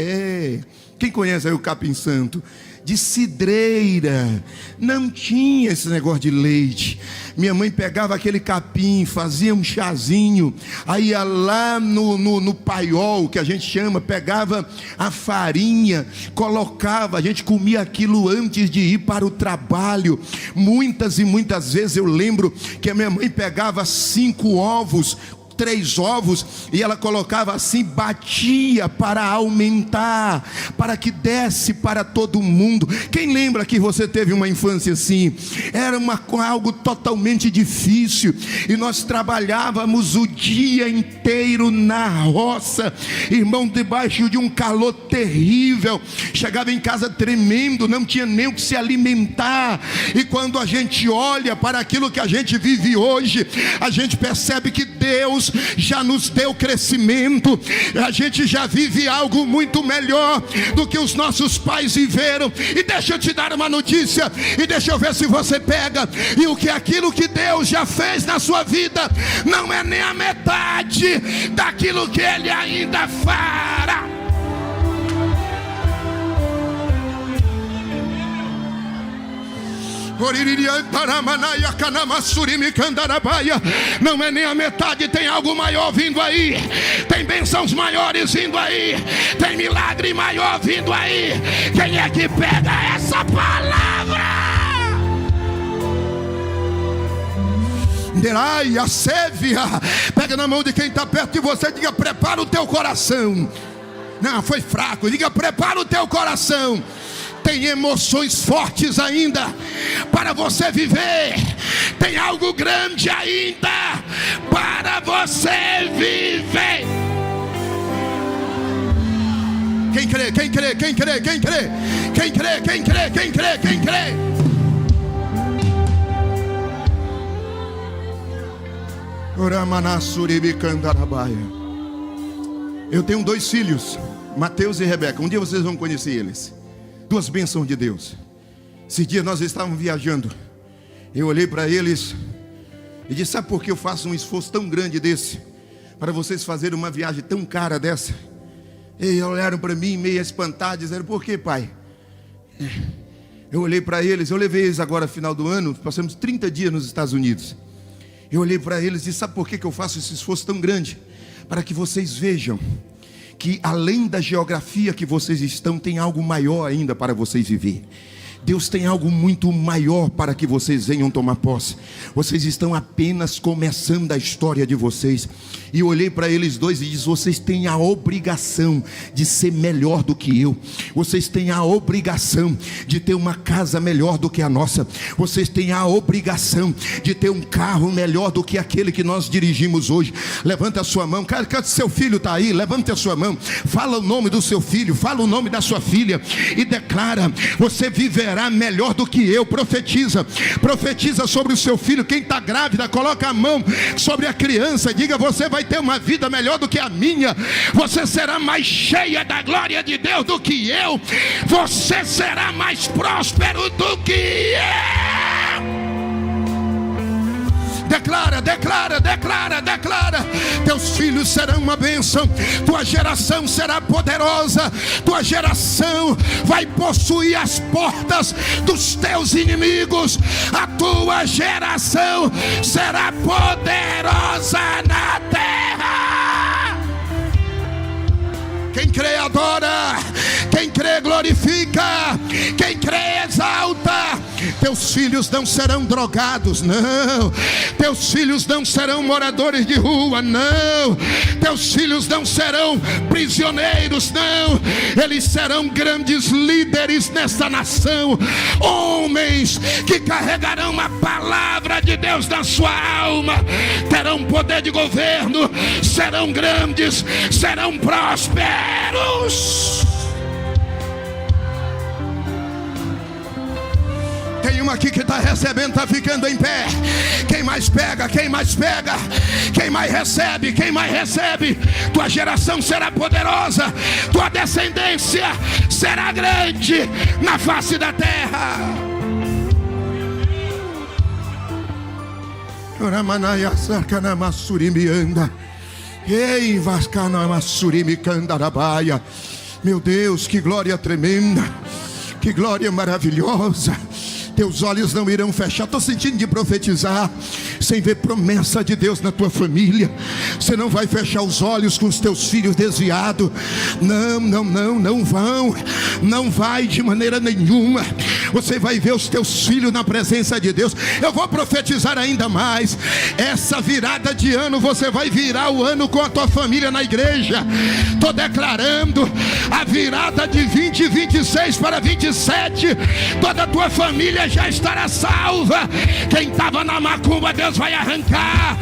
Quem conhece aí o capim santo? De cidreira. Não tinha esse negócio de leite. Minha mãe pegava aquele capim, fazia um chazinho, aí ia lá no paiol, que a gente chama, pegava a farinha, colocava, a gente comia aquilo antes de ir para o trabalho. Muitas e muitas vezes eu lembro que a minha mãe pegava 5 ovos, 3 ovos, e ela colocava assim, batia para aumentar, para que desse para todo mundo. Quem lembra que você teve uma infância assim? Era algo totalmente difícil, e nós trabalhávamos o dia inteiro na roça, irmão, debaixo de um calor terrível. Chegava em casa tremendo, não tinha nem o que se alimentar. E quando a gente olha para aquilo que a gente vive hoje, a gente percebe que Deus já nos deu crescimento, a gente já vive algo muito melhor do que os nossos pais viveram. E deixa eu te dar uma notícia, e deixa eu ver se você pega, e o que aquilo que Deus já fez na sua vida não é nem a metade daquilo que Ele ainda fará. Não é nem a metade, tem algo maior vindo aí, tem bênçãos maiores vindo aí, tem milagre maior vindo aí. Quem é que pega essa palavra? Pega na mão de quem está perto de você, diga: prepara o teu coração. Não, foi fraco. Diga: prepara o teu coração. Tem emoções fortes ainda para você viver. Tem algo grande ainda para você viver. Quem crê? Quem crê? Quem crê? Quem crê? Quem crê? Quem crê? Quem crê? Quem crê? Eu tenho 2 filhos, Mateus e Rebeca. Um dia vocês vão conhecer eles. 2 bênçãos de Deus. Esses dias nós estávamos viajando. Eu olhei para eles e disse: sabe por que eu faço um esforço tão grande desse para vocês fazerem uma viagem tão cara dessa? E eles olharam para mim meio espantados, disseram: por que, pai? Eu olhei para eles, eu levei eles agora final do ano, passamos 30 dias nos Estados Unidos. Eu olhei para eles e disse: sabe por que eu faço esse esforço tão grande? Para que vocês vejam que além da geografia que vocês estão, tem algo maior ainda para vocês viver. Deus tem algo muito maior para que vocês venham tomar posse. Vocês estão apenas começando a história de vocês. E eu olhei para eles dois e disse: vocês têm a obrigação de ser melhor do que eu. Vocês têm a obrigação de ter uma casa melhor do que a nossa. Vocês têm a obrigação de ter um carro melhor do que aquele que nós dirigimos hoje. Levanta a sua mão. Cara, seu filho está aí, levante a sua mão. Fala o nome do seu filho, fala o nome da sua filha e declara: você viverá melhor do que eu. Profetiza sobre o seu filho. Quem está grávida, coloca a mão sobre a criança, diga: você vai ter uma vida melhor do que a minha. Você será mais cheia da glória de Deus do que eu. Você será mais próspero do que eu. Declara, declara, declara, declara. Teus filhos serão uma bênção. Tua geração será poderosa. Tua geração vai possuir as portas dos teus inimigos. A tua geração será poderosa na terra. Quem crê adora, quem crê glorifica, quem crê exalta. Teus filhos não serão drogados, não. Teus filhos não serão moradores de rua, não. Teus filhos não serão prisioneiros, não. Eles serão grandes líderes nesta nação. Homens que carregarão a palavra de Deus na sua alma. Terão poder de governo. Serão grandes, serão prósperos. Tem uma aqui que está recebendo, está ficando em pé. Quem mais pega, quem mais pega, quem mais recebe, quem mais recebe. Tua geração será poderosa. Tua descendência será grande na face da terra. Oramanaya sarkana surimianda. Ei, vascana masurimicandarabaya. Meu Deus, que glória tremenda. Que glória maravilhosa. Teus olhos não irão fechar. Estou sentindo de profetizar sem ver promessa de Deus na tua família. Você não vai fechar os olhos com os teus filhos desviados. Não vão. Não vai de maneira nenhuma. Você vai ver os teus filhos na presença de Deus. Eu vou profetizar ainda mais. Essa virada de ano, você vai virar o ano com a tua família na igreja. Estou declarando a virada de 2026 para 27. Toda a tua família já estará salva. Quem estava na macumba, Deus vai arrancar.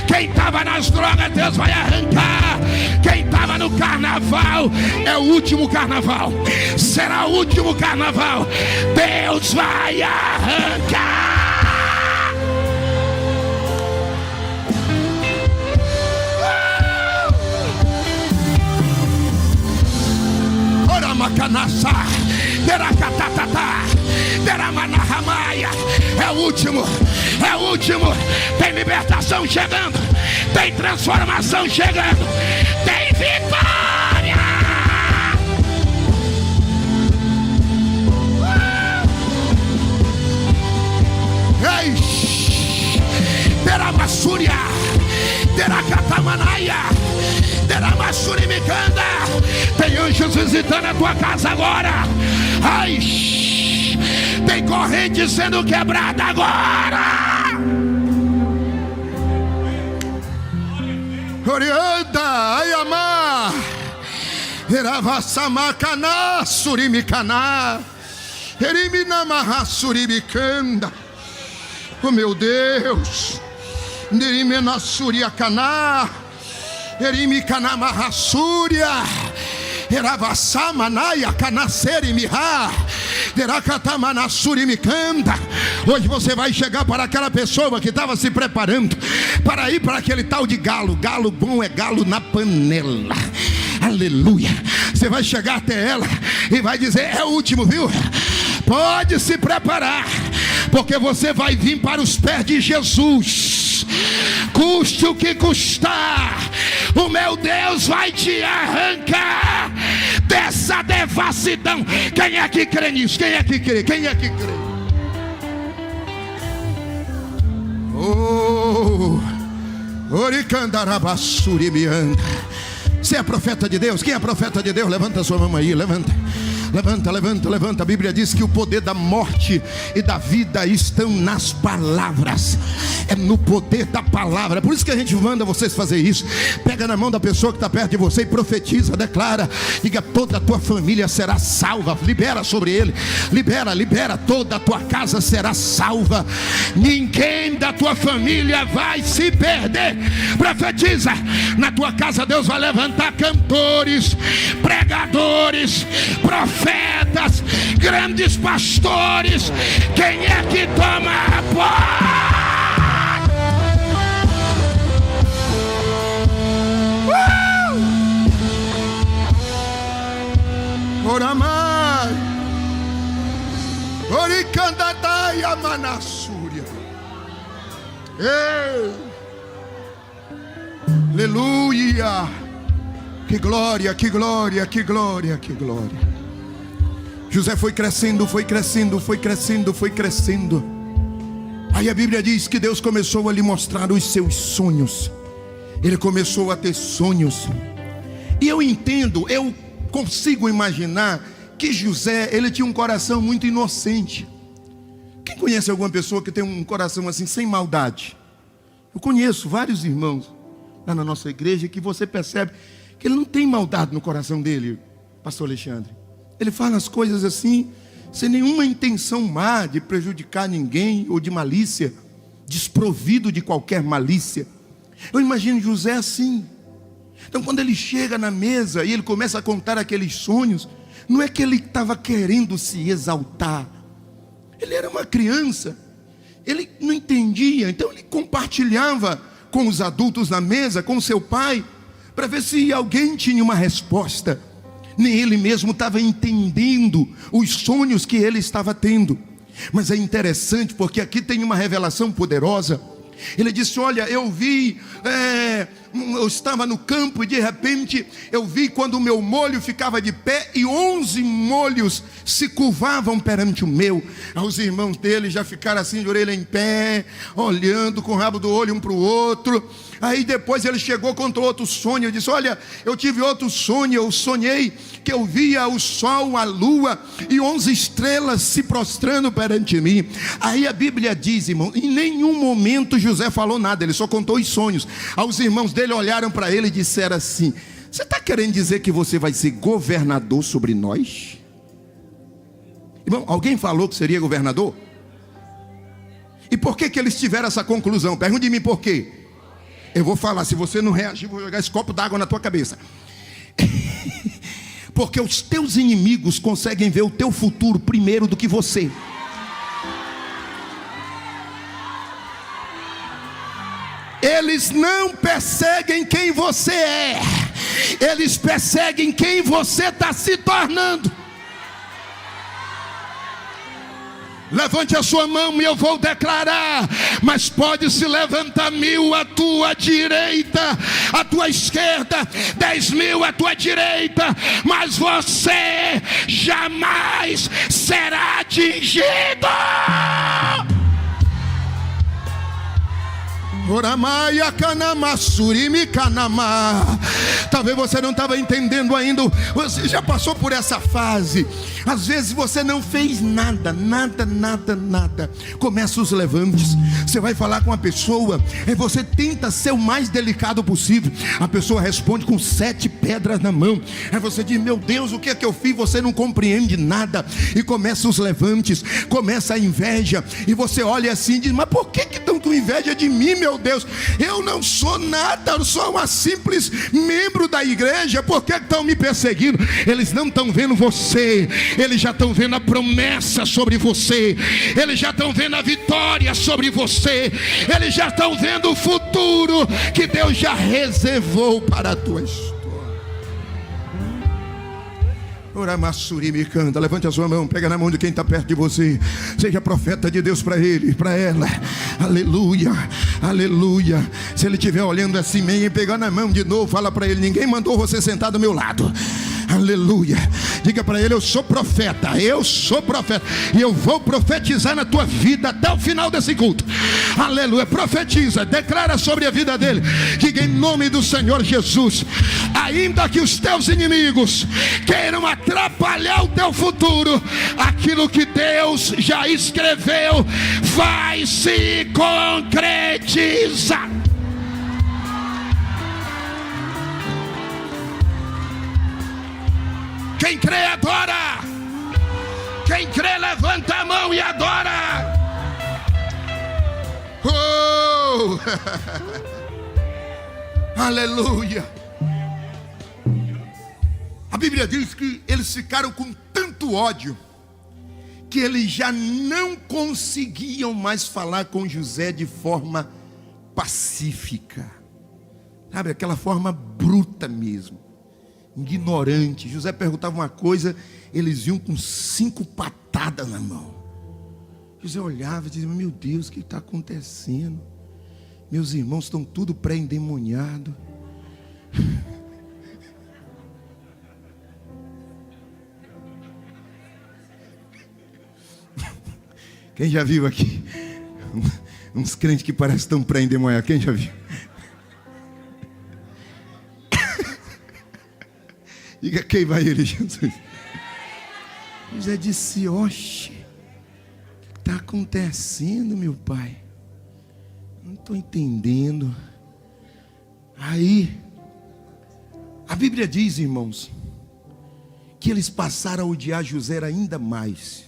Quem estava nas drogas, Deus vai arrancar. Quem estava no carnaval, é o último carnaval. Será o último carnaval. Deus vai arrancar. Ora macanassa, deracatatata, deramanahamaya. É o último, é o último. Tem libertação chegando, tem transformação chegando, tem vitória. Ei, deramassúria, deracatamanaya, deramassurimicanda. Tem anjos visitando a tua casa agora. Ai, tem corrente sendo quebrada agora. Orianda, ayama, eravassamakana, surimicana, eriminamaha, surimicanda. Oh meu Deus, nerimena suriacana, erimicana mahassúria, eravassamanaya, canacerimiha, deracatamanassurimicanda. Hoje você vai chegar para aquela pessoa que estava se preparando para ir para aquele tal de galo. Galo bom é galo na panela. Aleluia. Você vai chegar até ela e vai dizer: é o último, viu? Pode se preparar, porque você vai vir para os pés de Jesus. Custe o que custar, o meu Deus vai te arrancar dessa devassidão. Quem é que crê nisso? Quem é que crê? Quem é que crê? Oh, Oricandarabassurimianda. Você é profeta de Deus? Quem é profeta de Deus? Levanta a sua mão aí, levanta. Levanta, levanta, levanta. A Bíblia diz que o poder da morte e da vida estão nas palavras. É no poder da palavra. Por isso que a gente manda vocês fazer isso. Pega na mão da pessoa que está perto de você e profetiza, declara. Diga: toda a tua família será salva. Libera sobre ele. Libera, libera. Toda a tua casa será salva. Ninguém da tua família vai se perder. Profetiza. Na tua casa Deus vai levantar cantores, pregadores, profetas, grandes pastores. Quem é que toma a paz? Oramai, Oricandadai Amanassúria. Aleluia. Que glória, que glória, que glória, que glória. José foi crescendo, foi crescendo, foi crescendo, foi crescendo. Aí a Bíblia diz que Deus começou a lhe mostrar os seus sonhos. Ele começou a ter sonhos. E eu entendo, eu consigo imaginar que José, ele tinha um coração muito inocente. Quem conhece alguma pessoa que tem um coração assim, sem maldade? Eu conheço vários irmãos lá na nossa igreja que você percebe que ele não tem maldade no coração dele, pastor Alexandre. Ele fala as coisas assim, sem nenhuma intenção má de prejudicar ninguém ou de malícia, desprovido de qualquer malícia. Eu imagino José assim. Então quando ele chega na mesa e ele começa a contar aqueles sonhos, não é que ele estava querendo se exaltar. Ele era uma criança, ele não entendia, então ele compartilhava com os adultos na mesa, com seu pai, para ver se alguém tinha uma resposta. Nem ele mesmo estava entendendo os sonhos que ele estava tendo. Mas é interessante porque aqui tem uma revelação poderosa. Ele disse: olha, eu vi, eu estava no campo e de repente eu vi quando o meu molho ficava de pé e 11 molhos se curvavam perante o meu. Aí os irmãos dele já ficaram assim de orelha em pé, olhando com o rabo do olho um para o outro. Aí depois ele chegou, contou outro sonho. Eu disse: olha, eu tive outro sonho. Eu sonhei que eu via o sol, a lua e 11 estrelas se prostrando perante mim. Aí a Bíblia diz, irmão, em nenhum momento José falou nada, ele só contou os sonhos. Aí os irmãos dele olharam para ele e disseram assim: você está querendo dizer que você vai ser governador sobre nós? Irmão, alguém falou que seria governador? E por que eles tiveram essa conclusão? Pergunte de mim por quê. Eu vou falar, se você não reagir, vou jogar esse copo d'água na tua cabeça. Porque os teus inimigos conseguem ver o teu futuro primeiro do que você. Eles não perseguem quem você é, eles perseguem quem você está se tornando. Levante a sua mão e eu vou declarar: mas pode se levantar 1000 à tua direita, à tua esquerda, 10.000 à tua direita, mas você jamais será atingido. Talvez você não estava entendendo ainda. Você já passou por essa fase. Às vezes você não fez nada. Começa os levantes. Você vai falar com a pessoa e você tenta ser o mais delicado possível. A pessoa responde com 7 pedras na mão. Aí você diz: meu Deus, o que é que eu fiz? Você não compreende nada. E começa os levantes, começa a inveja. E você olha assim e diz: mas por que estão com inveja de mim, meu Deus? Eu não sou nada, eu sou uma simples membro da igreja. Por que estão me perseguindo? Eles não estão vendo você, eles já estão vendo a promessa sobre você, eles já estão vendo a vitória sobre você, eles já estão vendo o futuro que Deus já reservou para a tua história. Me canta. Levante a sua mão, pega na mão de quem está perto de você. Seja profeta de Deus para ele, para ela. Aleluia, aleluia. Se ele estiver olhando assim meio e pegando na mão de novo, fala para ele: ninguém mandou você sentar do meu lado. Aleluia. Diga para ele: eu sou profeta, e eu vou profetizar na tua vida até o final desse culto. Aleluia. Profetiza, declara sobre a vida dele. Diga: em nome do Senhor Jesus, a ainda que os teus inimigos queiram atrapalhar o teu futuro, aquilo que Deus já escreveu vai se concretizar. Quem crê, adora. Quem crê, levanta a mão e adora. Oh! Aleluia. A Bíblia diz que eles ficaram com tanto ódio que eles já não conseguiam mais falar com José de forma pacífica. Sabe, aquela forma bruta mesmo, ignorante. José perguntava uma coisa, eles iam com 5 patadas na mão. José olhava e dizia: meu Deus, o que está acontecendo? Meus irmãos estão tudo pré-endemoniados. Quem já viu aqui uns crentes que parecem tão pré-endemoniados? Quem já viu? Diga: quem vai ele, Jesus? José disse: oxe, o que está acontecendo, meu pai? Não estou entendendo. Aí, a Bíblia diz, irmãos, que eles passaram a odiar José ainda mais,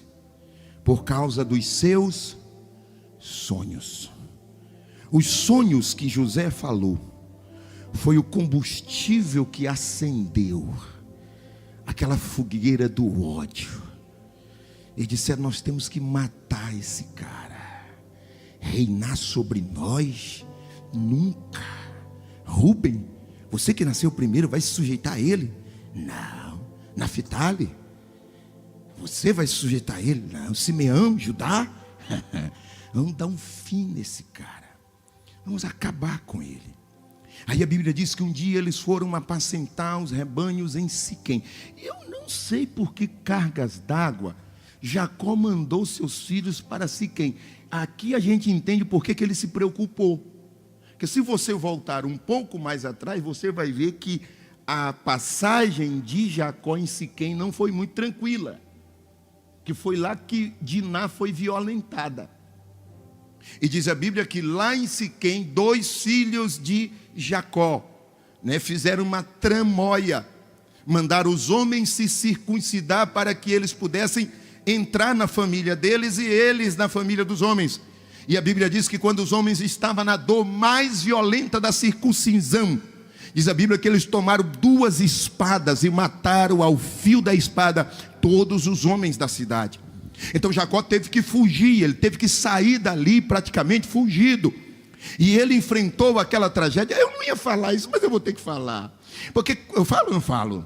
por causa dos seus sonhos. Os sonhos que José falou foi o combustível que acendeu aquela fogueira do ódio. Eles disseram: nós temos que matar esse cara. Reinar sobre nós? Nunca. Rubem, você que nasceu primeiro vai se sujeitar a ele? Não. Naphtali, você vai se sujeitar a ele? Não. Simeão, Judá? Vamos dar um fim nesse cara. Vamos acabar com ele. Aí a Bíblia diz que um dia eles foram apacentar os rebanhos em Siquém. Eu não sei por que cargas d'água Jacó mandou seus filhos para Siquém. Aqui a gente entende por que ele se preocupou. Porque se você voltar um pouco mais atrás, você vai ver que a passagem de Jacó em Siquém não foi muito tranquila. Que foi lá que Diná foi violentada. E diz a Bíblia que lá em Siquém, 2 filhos de Jacó, fizeram uma tramóia. Mandaram os homens se circuncidar para que eles pudessem entrar na família deles e eles na família dos homens. E a Bíblia diz que quando os homens estavam na dor mais violenta da circuncisão, diz a Bíblia que eles tomaram 2 espadas e mataram ao fio da espada todos os homens da cidade. Então Jacó teve que fugir, ele teve que sair dali praticamente fugido. E ele enfrentou aquela tragédia. Eu não ia falar isso, mas eu vou ter que falar. Porque eu falo ou não falo?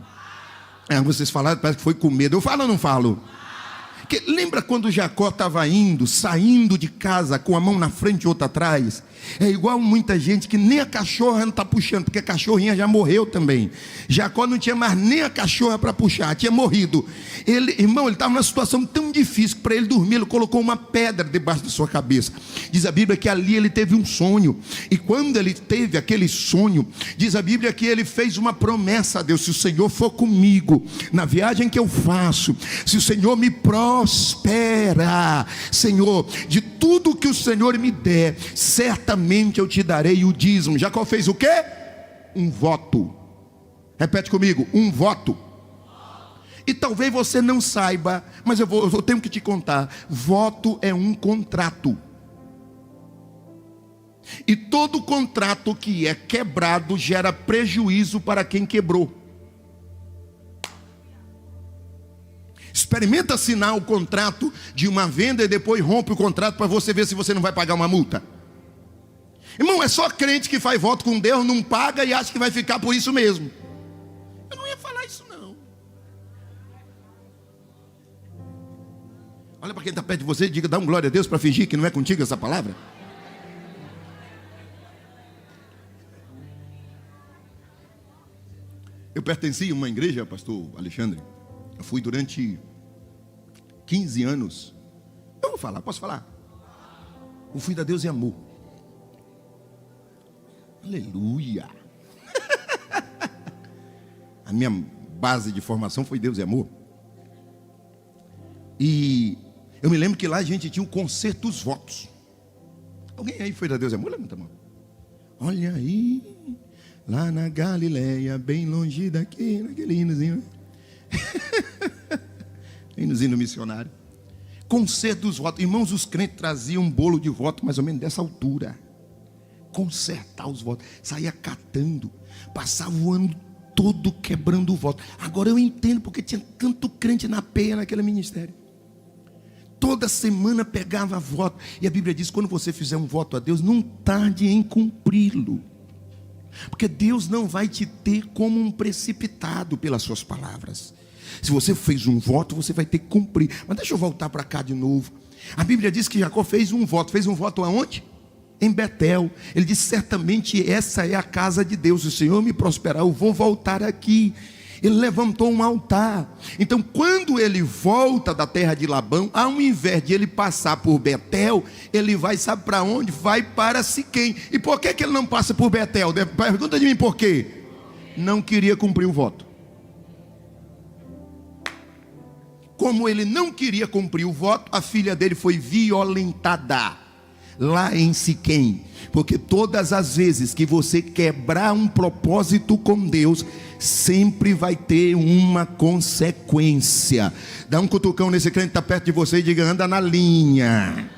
Vocês falaram, parece que foi com medo. Eu falo ou não falo? Porque lembra quando Jacó estava saindo de casa com a mão na frente e outra atrás? É igual muita gente que nem a cachorra não está puxando, porque a cachorrinha já morreu também. Jacó não tinha mais nem a cachorra para puxar, tinha morrido. Ele estava numa situação tão difícil que para ele dormir, ele colocou uma pedra debaixo da sua cabeça. Diz a Bíblia que ali ele teve um sonho. E quando ele teve aquele sonho, diz a Bíblia que ele fez uma promessa a Deus: se o Senhor for comigo na viagem que eu faço, se o Senhor me prospera, Senhor, de tudo que o Senhor me der, certamente eu te darei o dízimo. Jacó fez o quê? Um voto. Repete comigo: um voto. E talvez você não saiba, mas eu tenho que te contar. Voto é um contrato. E todo contrato que é quebrado gera prejuízo para quem quebrou. Experimenta assinar o contrato de uma venda e depois rompe o contrato para você ver se você não vai pagar uma multa. Irmão, é só crente que faz voto com Deus, não paga e acha que vai ficar por isso mesmo. Eu não ia falar isso não. Olha para quem está perto de você e diga: dá um glória a Deus para fingir que não é contigo essa palavra. Eu pertencia a uma igreja, pastor Alexandre. Eu fui durante 15 anos. Eu vou falar, posso falar? Eu fui da Deus e Amor. Aleluia. A minha base de formação foi Deus é Amor. E eu me lembro que lá a gente tinha o concerto dos votos. Alguém aí foi da Deus é Amor? Levanta a mão. Olha aí, lá na Galileia, bem longe daqui, naquele hinozinho. Hinozinho missionário. Concerto dos votos. Irmãos, os crentes traziam um bolo de voto mais ou menos dessa altura. Consertar os votos. Saía catando. Passava o ano todo quebrando o voto. Agora eu entendo porque tinha tanto crente na peia naquele ministério. Toda semana pegava voto. E a Bíblia diz, quando você fizer um voto a Deus, não tarde em cumpri-lo. Porque Deus não vai te ter como um precipitado pelas suas palavras. Se você fez um voto, você vai ter que cumprir. Mas deixa eu voltar para cá de novo. A Bíblia diz que Jacó fez um voto. Fez um voto aonde? Em Betel. Ele disse, certamente essa é a casa de Deus. Se o Senhor me prosperar, eu vou voltar aqui. Ele levantou um altar. Então quando ele volta da terra de Labão, ao invés de ele passar por Betel, ele vai, sabe para onde? Vai para Siquém. E por que ele não passa por Betel? Pergunta de mim por quê? Não queria cumprir o voto. Como ele não queria cumprir o voto, a filha dele foi violentada lá em Siquém. Porque todas as vezes que você quebrar um propósito com Deus, sempre vai ter uma consequência. Dá um cutucão nesse crente que está perto de você e diga, anda na linha.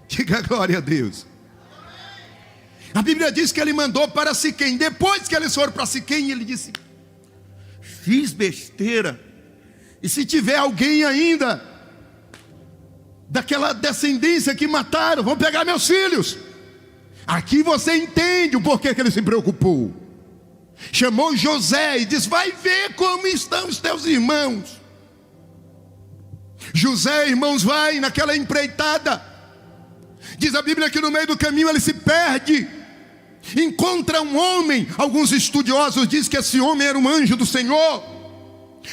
Diga glória a Deus. A Bíblia diz que ele mandou para Siquém. Depois que eles foram para Siquém, ele disse, fiz besteira. E se tiver alguém ainda daquela descendência que mataram, vão pegar meus filhos. Aqui você entende o porquê que ele se preocupou. Chamou José e disse, vai ver como estão os teus irmãos. José, irmãos, vai naquela empreitada. Diz a Bíblia que no meio do caminho ele se perde. Encontra um homem. Alguns estudiosos dizem que esse homem era um anjo do Senhor.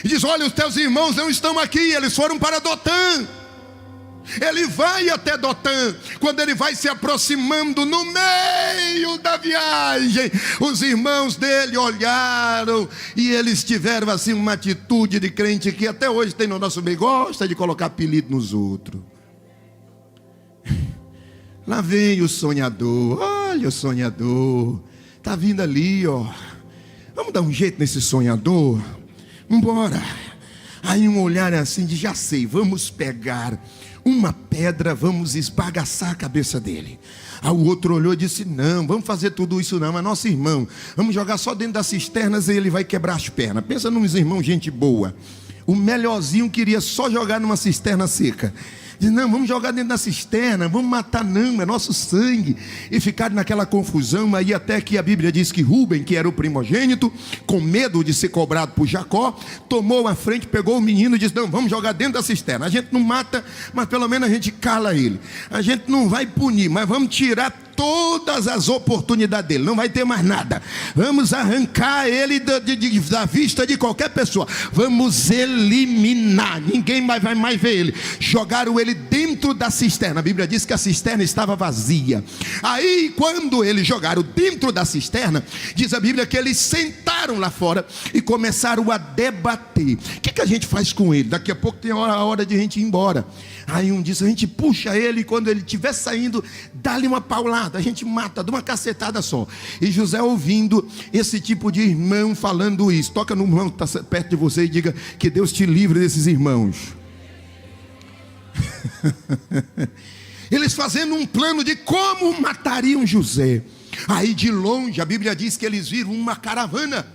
E diz, olha, os teus irmãos não estão aqui, eles foram para Dotã. Ele vai até Dotã. Quando ele vai se aproximando no meio da viagem, os irmãos dele olharam e eles tiveram assim uma atitude de crente que até hoje tem no nosso meio, gosta de colocar apelido nos outros. Lá vem o sonhador. Olha o sonhador, está vindo ali, ó. Vamos dar um jeito nesse sonhador. Embora. Aí um olhar assim de, já sei, vamos pegar uma pedra, vamos esbagaçar a cabeça dele. Aí o outro olhou e disse, não, vamos fazer tudo isso não, mas nosso irmão, vamos jogar só dentro das cisternas e ele vai quebrar as pernas. Pensa nos irmãos, gente boa. O melhorzinho queria só jogar numa cisterna seca. Diz, não, vamos jogar dentro da cisterna, vamos matar não, é nosso sangue. E ficaram naquela confusão, aí até que a Bíblia diz que Rúben, que era o primogênito, com medo de ser cobrado por Jacó, tomou a frente, pegou o menino e disse, não, vamos jogar dentro da cisterna. A gente não mata, mas pelo menos a gente cala ele. A gente não vai punir, mas vamos tirar todas as oportunidades dele, não vai ter mais nada. Vamos arrancar ele da vista de qualquer pessoa. Vamos eliminar, ninguém vai mais ver ele. Jogaram ele dentro da cisterna. A Bíblia diz que a cisterna estava vazia. Aí quando eles jogaram dentro da cisterna, diz a Bíblia que eles sentaram lá fora e começaram a debater. O que a gente faz com ele? Daqui a pouco tem a hora de a gente ir embora. Aí um diz, a gente puxa ele e quando ele estiver saindo, dá-lhe uma paulada, a gente mata, dá uma cacetada só. E José ouvindo esse tipo de irmão falando isso, toca no irmão que está perto de você e diga, que Deus te livre desses irmãos. Eles fazendo um plano de como matariam José. Aí de longe a Bíblia diz que eles viram uma caravana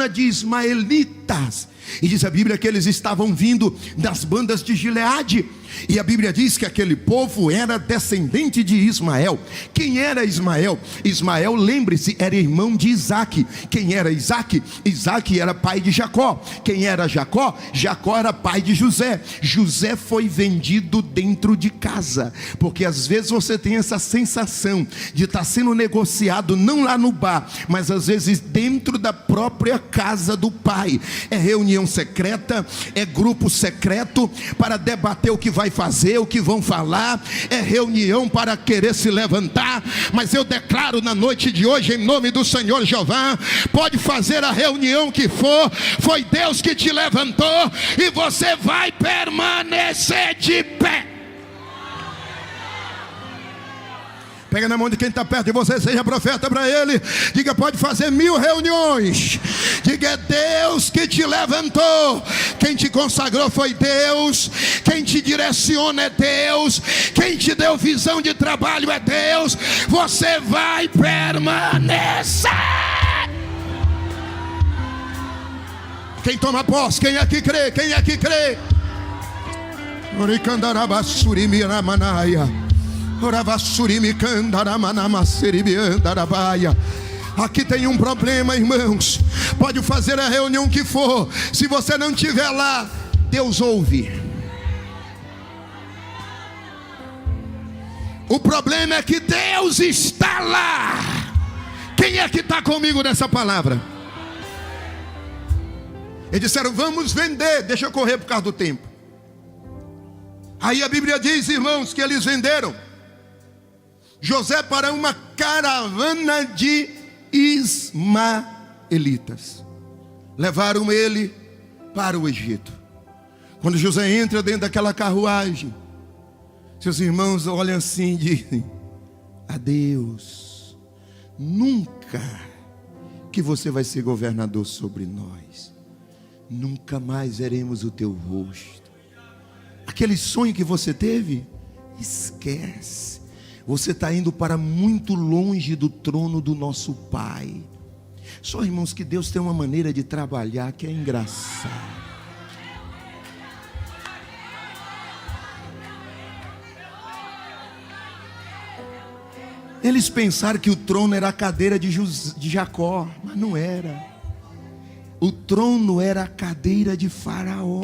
de ismaelitas. E diz a Bíblia que eles estavam vindo das bandas de Gileade. E a Bíblia diz que aquele povo era descendente de Ismael. Quem era Ismael? Ismael, lembre-se, era irmão de Isaque. Quem era Isaque? Isaque era pai de Jacó. Quem era Jacó? Jacó era pai de José. José foi vendido dentro de casa. Porque às vezes você tem essa sensação de estar sendo negociado não lá no bar, mas às vezes dentro da própria casa do pai. É reunião reunião secreta, é grupo secreto para debater o que vai fazer, o que vão falar, é reunião para querer se levantar. Mas eu declaro na noite de hoje, em nome do Senhor Jeová, pode fazer a reunião que for, foi Deus que te levantou e você vai permanecer de pé. Pega na mão de quem está perto de você, seja profeta para ele. Diga, pode fazer 1000 reuniões. Diga, é Deus que te levantou. Quem te consagrou foi Deus. Quem te direciona é Deus. Quem te deu visão de trabalho é Deus. Você vai permanecer. Quem toma posse, quem aqui crê, quem aqui crê. Aqui tem um problema, irmãos. Pode fazer a reunião que for, se você não estiver lá, Deus ouve. O problema é que Deus está lá. Quem é que está comigo nessa palavra? Eles disseram, vamos vender. Deixa eu correr por causa do tempo. Aí a Bíblia diz, irmãos, que eles venderam José para uma caravana de ismaelitas. Levaram ele para o Egito. Quando José entra dentro daquela carruagem, seus irmãos olham assim e dizem, adeus, nunca que você vai ser governador sobre nós. Nunca mais veremos o teu rosto. Aquele sonho que você teve, esquece. Você está indo para muito longe do trono do nosso Pai. Só, irmãos, que Deus tem uma maneira de trabalhar que é engraçada. Eles pensaram que o trono era a cadeira de Jacó, mas não era. O trono era a cadeira de Faraó.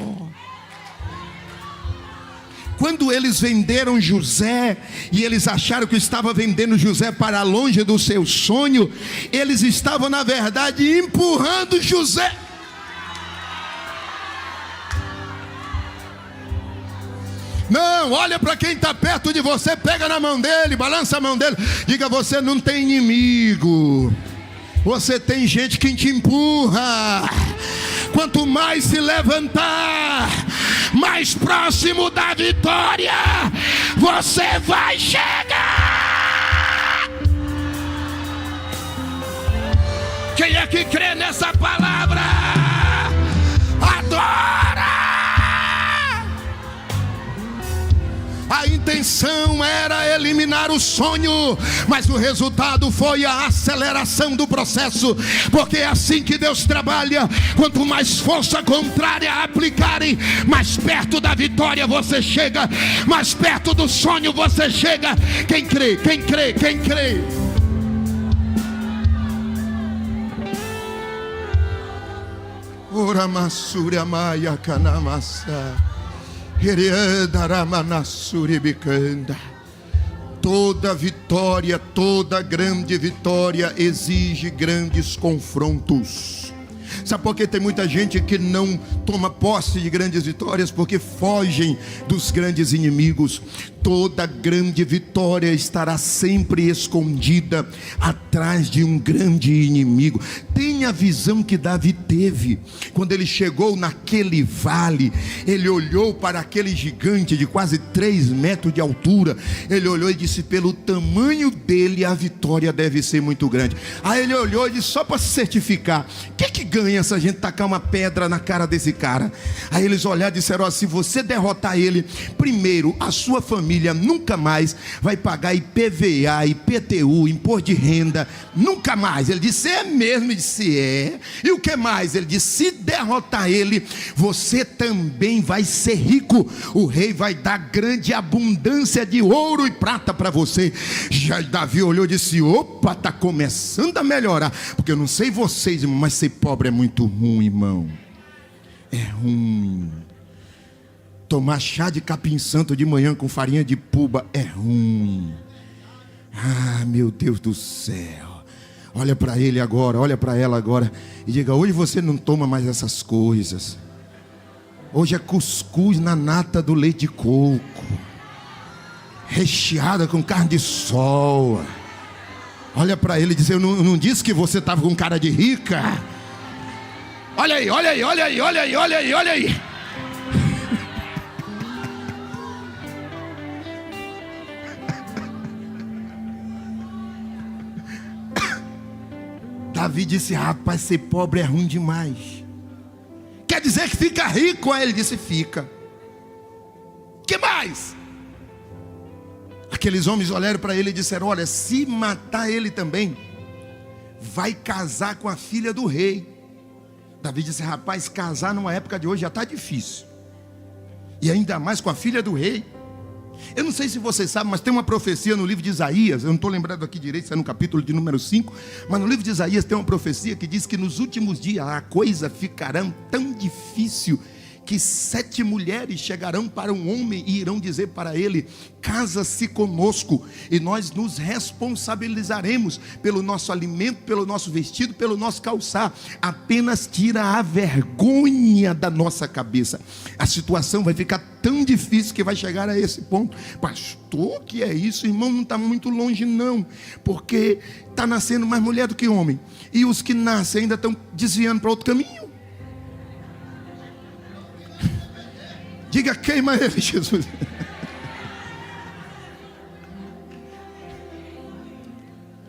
Quando eles venderam José, e eles acharam que estava vendendo José para longe do seu sonho, eles estavam na verdade empurrando José. Não, olha para quem está perto de você, pega na mão dele, balança a mão dele, diga, você não tem inimigo, você tem gente que te empurra. Quanto mais se levantar, mais próximo da vitória você vai chegar. Quem é que crê nessa palavra? Adora! A intenção era eliminar o sonho, mas o resultado foi a aceleração do processo, porque é assim que Deus trabalha. Quanto mais força contrária aplicarem, mais perto da vitória você chega, mais perto do sonho você chega. Quem crê, quem crê, quem crê? Ora massura maia canamassa. Toda vitória, toda grande vitória exige grandes confrontos. Sabe por que tem muita gente que não toma posse de grandes vitórias? Porque fogem dos grandes inimigos. Toda grande vitória estará sempre escondida atrás de um grande inimigo. Tenha a visão que Davi teve quando ele chegou naquele vale. Ele olhou para aquele gigante de quase 3 metros de altura. Ele olhou e disse, pelo tamanho dele a vitória deve ser muito grande. Aí ele olhou e disse, só para se certificar, o que ganha se a gente tacar uma pedra na cara desse cara? Aí eles olharam e disseram assim, se você derrotar ele, primeiro a sua família nunca mais vai pagar IPVA, IPTU, imposto de renda, nunca mais. Ele disse, é mesmo? Ele disse, é. E o que mais? Ele disse, se derrotar ele, você também vai ser rico. O rei vai dar grande abundância de ouro e prata para você. Já Davi olhou e disse, opa, está começando a melhorar. Porque eu não sei vocês, irmão, mas ser pobre é muito ruim, irmão. É ruim. Tomar chá de capim santo de manhã com farinha de puba é ruim. Ah, meu Deus do céu. Olha para ele agora, olha para ela agora e diga, hoje você não toma mais essas coisas. Hoje é cuscuz na nata do leite de coco, recheada com carne de sol. Olha para ele e diz: eu não disse que você estava com cara de rica? Olha aí, olha aí, olha aí, olha aí, olha aí, olha aí. Davi disse: rapaz, ser pobre é ruim demais. Quer dizer que fica rico? Aí ele disse: fica. Que mais? Aqueles homens olharam para ele e disseram: olha, se matar ele também, vai casar com a filha do rei. Davi disse: rapaz, casar numa época de hoje já está difícil, e ainda mais com a filha do rei. Eu não sei se vocês sabem, mas tem uma profecia no livro de Isaías. Eu não estou lembrado aqui direito, se é no capítulo de número 5. Mas no livro de Isaías tem uma profecia que diz que nos últimos dias a coisa ficará tão difícil que 7 mulheres chegarão para um homem e irão dizer para ele: casa-se conosco, e nós nos responsabilizaremos pelo nosso alimento, pelo nosso vestido, pelo nosso calçar. Apenas tira a vergonha da nossa cabeça. A situação vai ficar tão difícil que vai chegar a esse ponto. Pastor, que é isso? Irmão, não está muito longe não, porque está nascendo mais mulher do que homem, e os que nascem ainda estão desviando para outro caminho. Diga: queima ele, Jesus.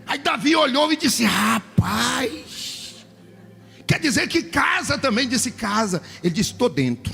Aí Davi olhou e disse: rapaz, quer dizer que casa também? Disse: casa. Ele disse: estou dentro.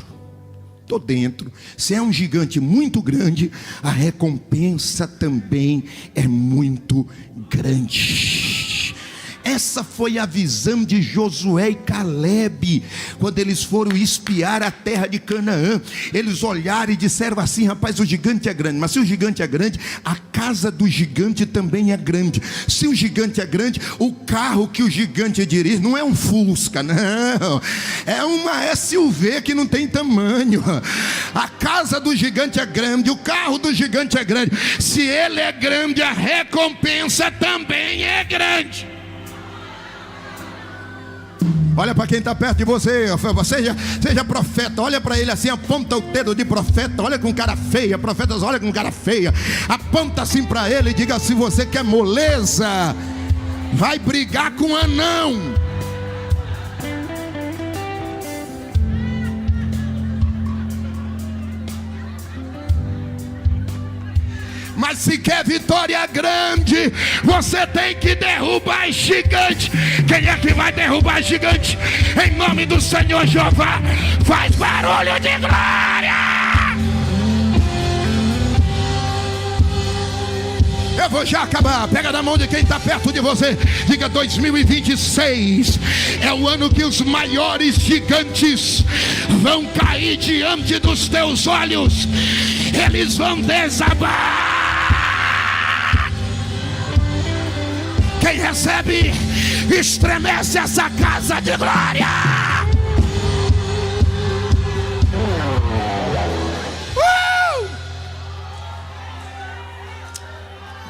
Estou dentro. Se é um gigante muito grande, a recompensa também é muito grande. Essa foi a visão de Josué e Caleb, quando eles foram espiar a terra de Canaã. Eles olharam e disseram assim: rapaz, o gigante é grande, mas se o gigante é grande, a casa do gigante também é grande. Se o gigante é grande, o carro que o gigante dirige não é um Fusca, não, é uma SUV que não tem tamanho. A casa do gigante é grande, o carro do gigante é grande. Se ele é grande, a recompensa também é grande. Olha para quem está perto de você, seja profeta. Olha para ele assim, aponta o dedo de profeta. Olha com cara feia, profetas, olha com cara feia. Aponta assim para ele e diga: se você quer moleza, vai brigar com anão. Mas se quer vitória grande, você tem que derrubar gigante. Quem é que vai derrubar gigante? Em nome do Senhor Jeová, faz barulho de glória. Eu vou já acabar. Pega na mão de quem está perto de você. Diga: 2026 é o ano que os maiores gigantes vão cair diante dos teus olhos. Eles vão desabar. Quem recebe, estremece essa casa de glória.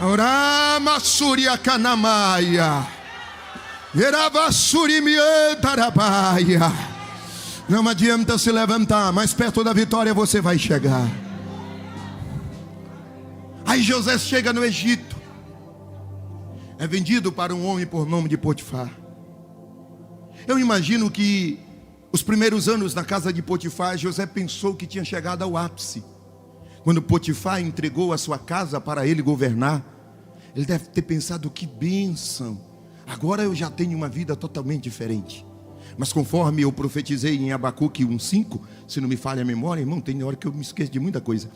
Orama Surya Kanamaya, Verava Surimiantarabaia. Não adianta se levantar, mais perto da vitória você vai chegar. Aí José chega no Egito, é vendido para um homem por nome de Potifar. Eu imagino que os primeiros anos na casa de Potifar, José pensou que tinha chegado ao ápice. Quando Potifar entregou a sua casa para ele governar, ele deve ter pensado: que bênção, agora eu já tenho uma vida totalmente diferente. Mas conforme eu profetizei em Abacuque 1:5, se não me falha a memória, irmão, tem hora que eu me esqueço de muita coisa,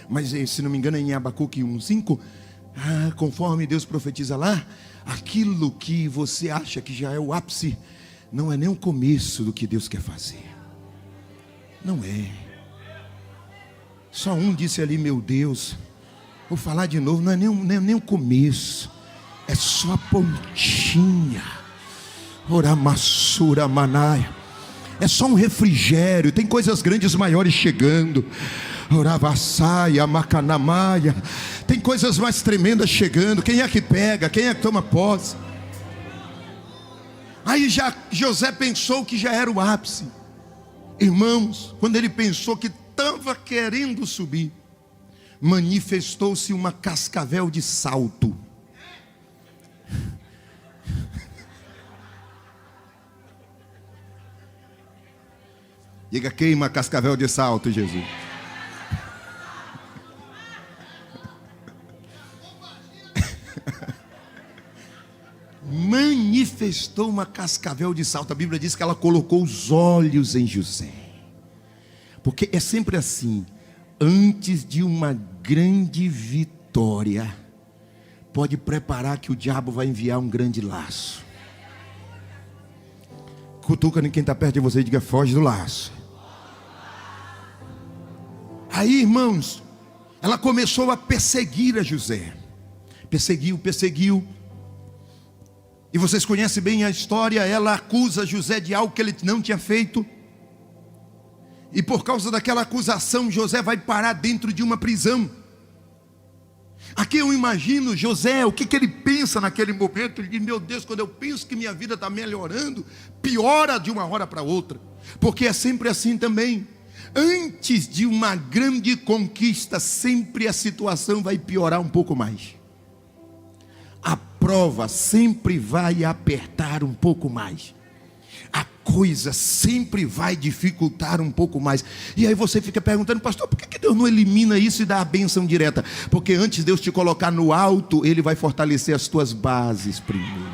mas se não me engano em Abacuque 1:5, conforme Deus profetiza lá, aquilo que você acha que já é o ápice, não é nem o começo do que Deus quer fazer. Não é. Só um disse ali: meu Deus, vou falar de novo, não é nem o começo, é só a pontinha. Oramassura Manaia, é só um refrigério. Tem coisas grandes maiores chegando. Oravassaia Macanamaia, tem coisas mais tremendas chegando. Quem é que pega? Quem é que toma posse? Aí já José pensou que já era o ápice. Irmãos, quando ele pensou que estava querendo subir, manifestou-se uma cascavel de salto. Diga, queima cascavel de salto, Jesus. Manifestou uma cascavel de salto. A Bíblia diz que ela colocou os olhos em José. Porque é sempre assim. Antes de uma grande vitória, pode preparar que o diabo vai enviar um grande laço. Cutuca em quem está perto de você e diga, foge do laço. Aí, irmãos, ela começou a perseguir a José. Perseguiu. E vocês conhecem bem a história. Ela acusa José de algo que ele não tinha feito. E por causa daquela acusação, José vai parar dentro de uma prisão. Aqui eu imagino José, o que ele pensa naquele momento. Ele diz, meu Deus, quando eu penso que minha vida está melhorando, piora de uma hora para outra. Porque é sempre assim também. Antes de uma grande conquista, sempre a situação vai piorar um pouco mais. A prova sempre vai apertar um pouco mais. A coisa sempre vai dificultar um pouco mais. E aí você fica perguntando, pastor, por que Deus não elimina isso e dá a bênção direta? Porque antes de Deus te colocar no alto, Ele vai fortalecer as tuas bases primeiro.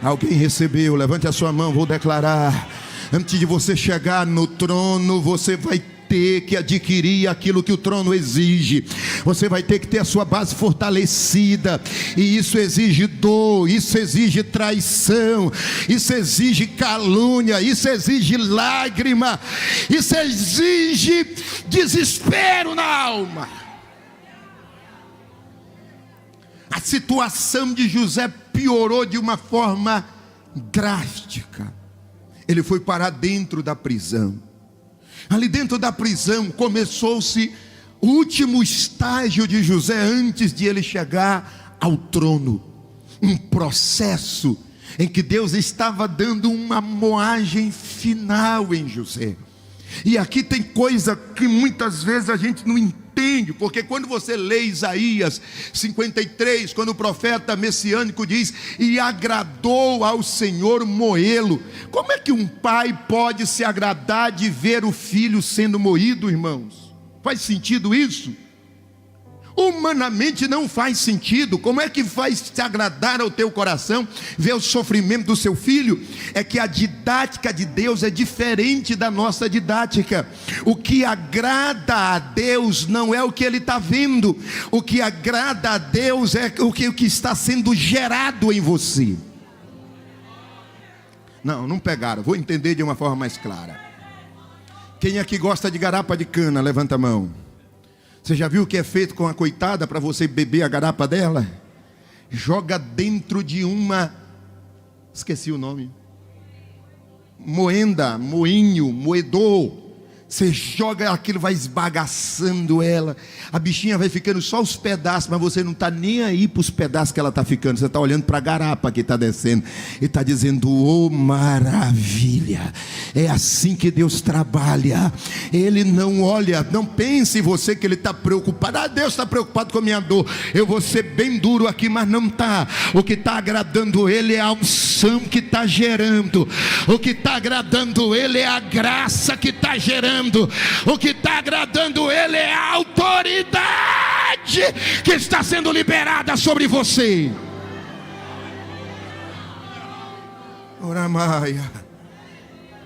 Alguém recebeu? Levante a sua mão, vou declarar. Antes de você chegar no trono, você vai ter que adquirir aquilo que o trono exige. Você vai ter que ter a sua base fortalecida. E isso exige dor, isso exige traição, isso exige calúnia, isso exige lágrima, isso exige desespero na alma. A situação de José piorou de uma forma drástica. Ele foi parar dentro da prisão. Ali dentro da prisão começou-se o último estágio de José antes de ele chegar ao trono. Um processo em que Deus estava dando uma moagem final em José. E aqui tem coisa que muitas vezes a gente não entende, porque quando você lê Isaías 53, quando o profeta messiânico diz, e agradou ao Senhor moê-lo. Como é que um pai pode se agradar de ver o filho sendo moído, irmãos? Faz sentido isso? Humanamente não faz sentido. Como é que vai se agradar ao teu coração ver o sofrimento do seu filho? É que a didática de Deus é diferente da nossa didática. O que agrada a Deus não é o que Ele está vendo. O que agrada a Deus é o que está sendo gerado em você. Não pegaram. Vou entender de uma forma mais clara. Quem aqui gosta de garapa de cana? Levanta a mão. Você já viu o que é feito com a coitada para você beber a garapa dela? Joga dentro de uma... Esqueci o nome. Moenda, moinho, moedor. Você joga aquilo, vai esbagaçando ela. A bichinha vai ficando só os pedaços, mas você não está nem aí para os pedaços que ela está ficando. Você está olhando para a garapa que está descendo e está dizendo, oh maravilha. É assim que Deus trabalha. Ele não olha, não pense você que Ele está preocupado. Ah, Deus está preocupado com a minha dor. Eu vou ser bem duro aqui, mas não está. O que está agradando Ele é a unção que está gerando. O que está agradando Ele é a graça que está gerando. O que está agradando Ele é a autoridade que está sendo liberada sobre você. Oramaia.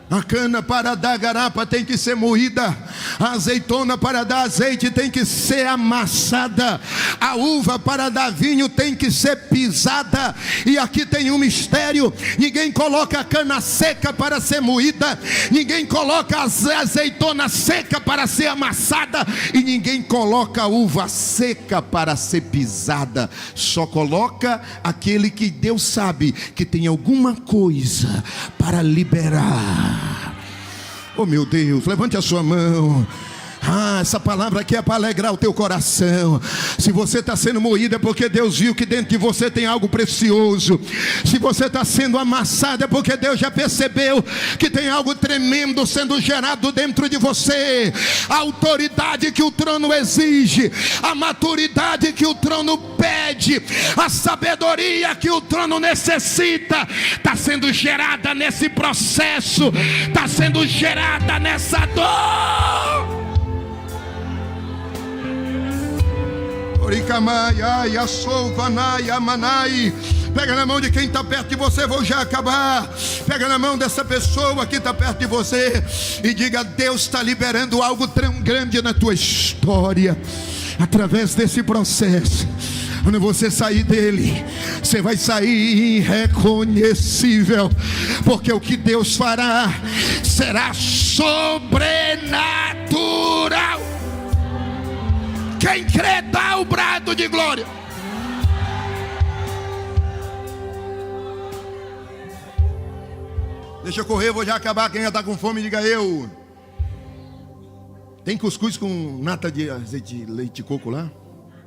A cana para dar garapa tem que ser moída. A azeitona para dar azeite tem que ser amassada. A uva para dar vinho tem que ser pisada. E aqui tem um mistério. Ninguém coloca a cana seca para ser moída. Ninguém coloca a azeitona seca para ser amassada. E ninguém coloca a uva seca para ser pisada. Só coloca aquele que Deus sabe que tem alguma coisa para liberar. Oh meu Deus, levante a sua mão. essa palavra aqui é para alegrar o teu coração. Se você está sendo moído é porque Deus viu que dentro de você tem algo precioso. Se você está sendo amassado é porque Deus já percebeu que tem algo tremendo sendo gerado dentro de você. A autoridade que o trono exige, a maturidade que o trono pede, a sabedoria que o trono necessita, está sendo gerada nesse processo, está sendo gerada nessa dor. Pega na mão de quem está perto de você, vou já acabar. Pega na mão dessa pessoa que está perto de você e diga: Deus está liberando algo tão grande na tua história, através desse processo. Quando você sair dele, você vai sair irreconhecível, porque o que Deus fará será sobrenatural. Quem crê, dá o brado de glória. Deixa eu correr, vou já acabar. Quem já está com fome, diga eu. Tem cuscuz com nata de azeite, leite de coco lá?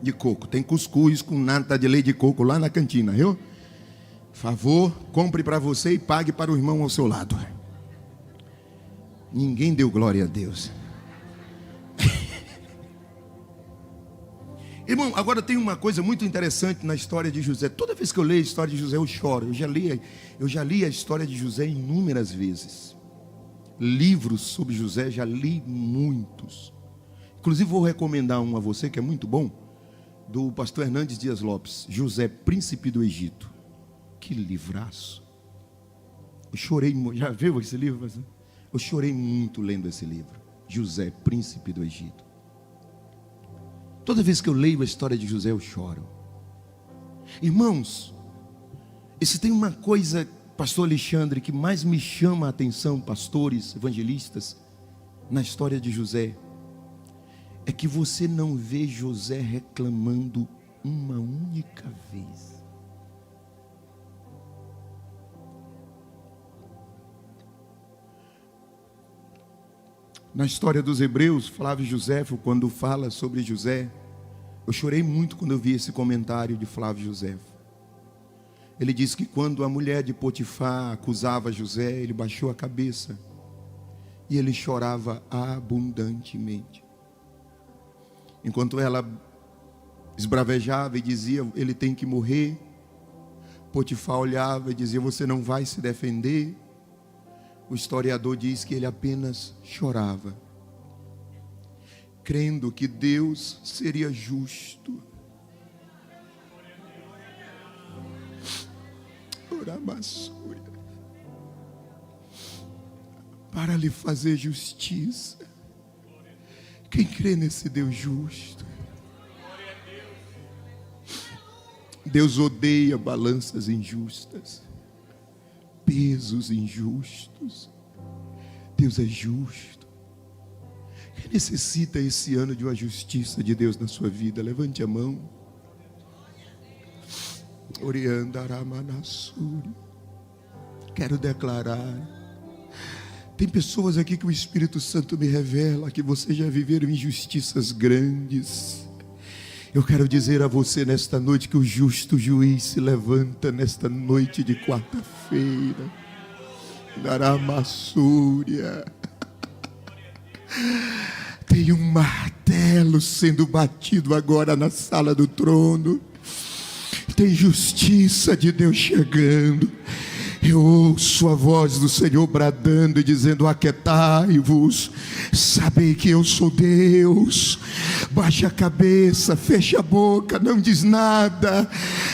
De coco. Tem cuscuz com nata de leite de coco lá na cantina, viu? Favor, compre para você e pague para o irmão ao seu lado. Ninguém deu glória a Deus. Irmão, agora tem uma coisa muito interessante na história de José. Toda vez que eu leio a história de José eu choro. Eu já li a história de José inúmeras vezes. Livros sobre José, já li muitos. Inclusive vou recomendar um a você que é muito bom, do pastor Hernandes Dias Lopes, José, Príncipe do Egito. Que livraço. Eu chorei, já viu esse livro? Eu chorei muito lendo esse livro, José, Príncipe do Egito. Toda vez que eu leio a história de José eu choro. Irmãos, e se tem uma coisa, pastor Alexandre, que mais me chama a atenção, pastores, evangelistas, na história de José, é que você não vê José reclamando uma única vez. Na história dos Hebreus, Flávio Joséfo, quando fala sobre José, eu chorei muito quando eu vi esse comentário de Flávio Joséfo. Ele diz que quando a mulher de Potifar acusava José, ele baixou a cabeça e ele chorava abundantemente. Enquanto ela esbravejava e dizia: ele tem que morrer, Potifar olhava e dizia: você não vai se defender. O historiador diz que ele apenas chorava, crendo que Deus seria justo. Para lhe fazer justiça. Quem crê nesse Deus justo? Deus odeia balanças injustas, pesos injustos. Deus é justo. Quem necessita esse ano de uma justiça de Deus na sua vida? Levante a mão. Quero declarar. Tem pessoas aqui que o Espírito Santo me revela que vocês já viveram injustiças grandes. Eu quero dizer a você nesta noite que o justo juiz se levanta nesta noite de quarta-feira. Daramassúria. Tem um martelo sendo batido agora na sala do trono. Tem justiça de Deus chegando. Eu ouço a voz do Senhor bradando e dizendo: aquietai-vos, sabei que eu sou Deus. Baixa a cabeça, fecha a boca, não diz nada.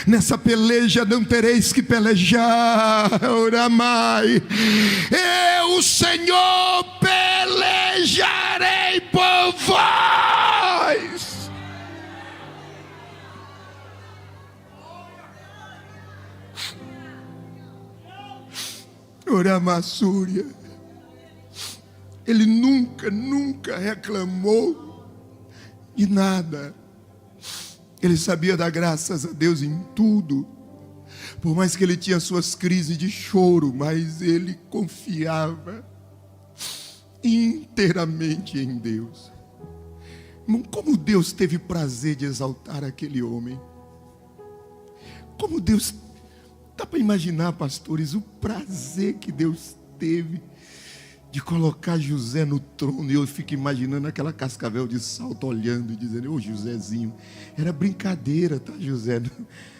Nessa peleja não tereis que pelejar. Oramai. Eu, Senhor, pelejarei por vós. Oramassúria. Ele nunca reclamou de nada. Ele sabia dar graças a Deus em tudo. Por mais que ele tinha suas crises de choro, mas ele confiava inteiramente em Deus. Irmão, como Deus teve prazer de exaltar aquele homem. Como Deus... Dá para imaginar, pastores, o prazer que Deus teve de colocar José no trono. E eu fico imaginando aquela cascavel de salto olhando e dizendo: ô Josézinho, era brincadeira, tá, José?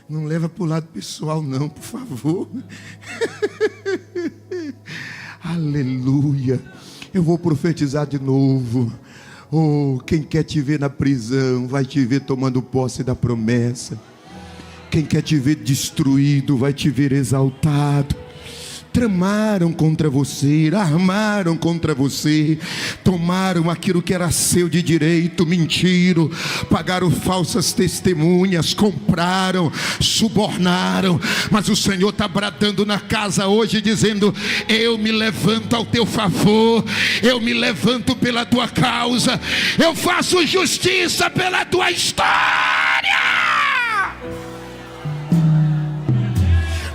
Não leva para o lado pessoal não, por favor. Aleluia. Eu vou profetizar de novo. Oh, quem quer te ver na prisão vai te ver tomando posse da promessa. Quem quer te ver destruído vai te ver exaltado. Tramaram contra você, armaram contra você, tomaram aquilo que era seu de direito, mentiram, pagaram falsas testemunhas, compraram, subornaram, mas o Senhor está bradando na casa hoje dizendo: eu me levanto ao teu favor, eu me levanto pela tua causa, eu faço justiça pela tua história.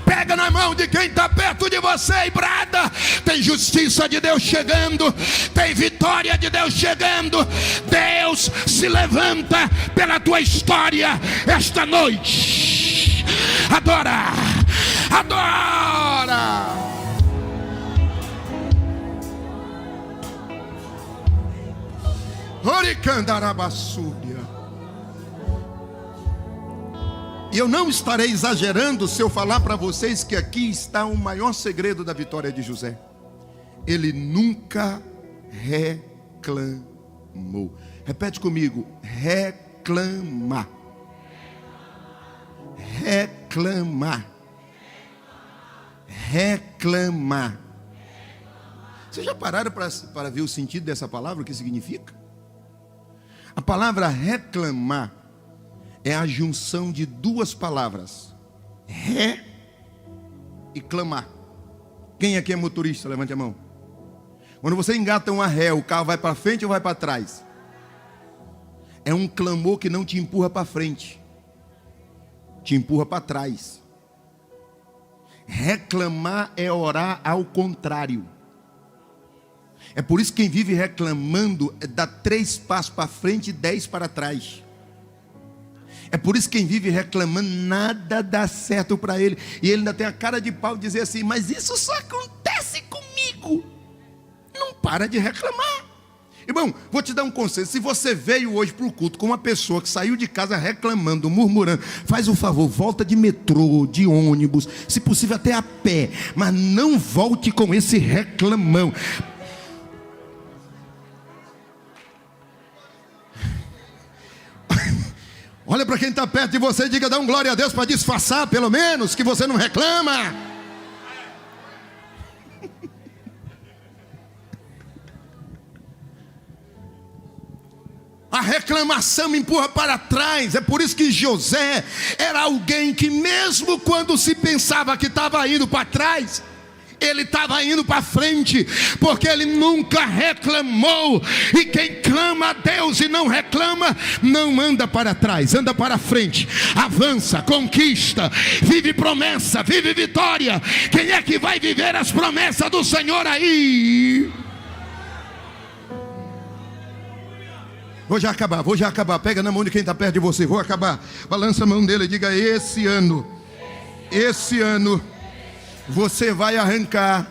Pega na mão de quem está perto de você e brada: tem justiça de Deus chegando, tem vitória de Deus chegando. Deus se levanta pela tua história esta noite. Adora, adora. Oricandarabasúria. E eu não estarei exagerando se eu falar para vocês que aqui está o maior segredo da vitória de José. Ele nunca reclamou. Repete comigo: reclamar. Reclamar. Reclamar. Vocês já pararam para ver o sentido dessa palavra, o que significa? A palavra reclamar é a junção de duas palavras: ré e clamar. Quem aqui é motorista? Levante a mão. Quando você engata uma ré, o carro vai para frente ou vai para trás? É um clamor que não te empurra para frente, te empurra para trás. Reclamar é orar ao contrário. É por isso que quem vive reclamando dá 3 passos para frente e 10 para trás. É por isso que quem vive reclamando, nada dá certo para ele. E ele ainda tem a cara de pau de dizer assim: mas isso só acontece comigo. Não para de reclamar. Irmão, vou te dar um conselho. Se você veio hoje para o culto com uma pessoa que saiu de casa reclamando, murmurando, faz o favor, volta de metrô, de ônibus, se possível até a pé. Mas não volte com esse reclamão. Olha para quem está perto de você e diga: dá um glória a Deus para disfarçar, pelo menos, que você não reclama. A reclamação me empurra para trás. É por isso que José era alguém que, mesmo quando se pensava que estava indo para trás, ele estava indo para frente, porque ele nunca reclamou. E quem clama a Deus e não reclama, não anda para trás, anda para frente, avança, conquista, vive promessa, vive vitória. Quem é que vai viver as promessas do Senhor aí? Vou já acabar. Pega na mão de quem está perto de você. Vou acabar. Balança a mão dele e diga: esse ano você vai arrancar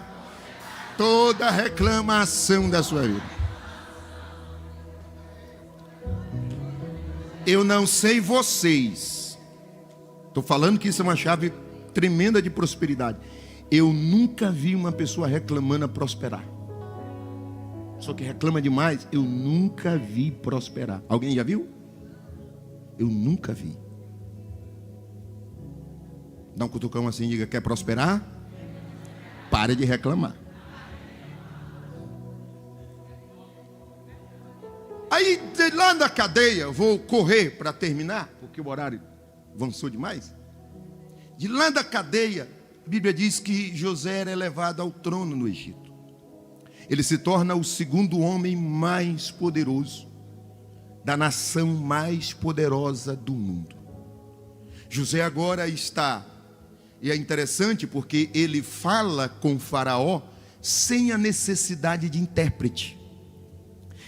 toda a reclamação da sua vida. Eu não sei vocês, estou falando que isso é uma chave tremenda de prosperidade. Eu nunca vi uma pessoa reclamando a prosperar. Só que reclama demais, eu nunca vi prosperar. Alguém já viu? Eu nunca vi. Dá um cutucão assim e diga: quer prosperar? Pare de reclamar. Aí, de lá da cadeia, eu vou correr para terminar, porque o horário avançou demais. De lá da cadeia, a Bíblia diz que José era elevado ao trono no Egito. Ele se torna o segundo homem mais poderoso da nação mais poderosa do mundo. José agora está, e é interessante porque ele fala com Faraó sem a necessidade de intérprete.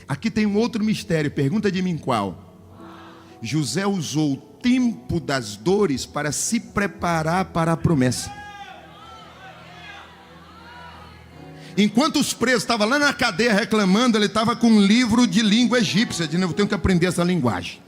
Aqui tem um outro mistério, pergunta de mim qual? José usou o tempo das dores para se preparar para a promessa. Enquanto os presos estavam lá na cadeia reclamando, ele estava com um livro de língua egípcia, dizendo: eu tenho que aprender essa linguagem.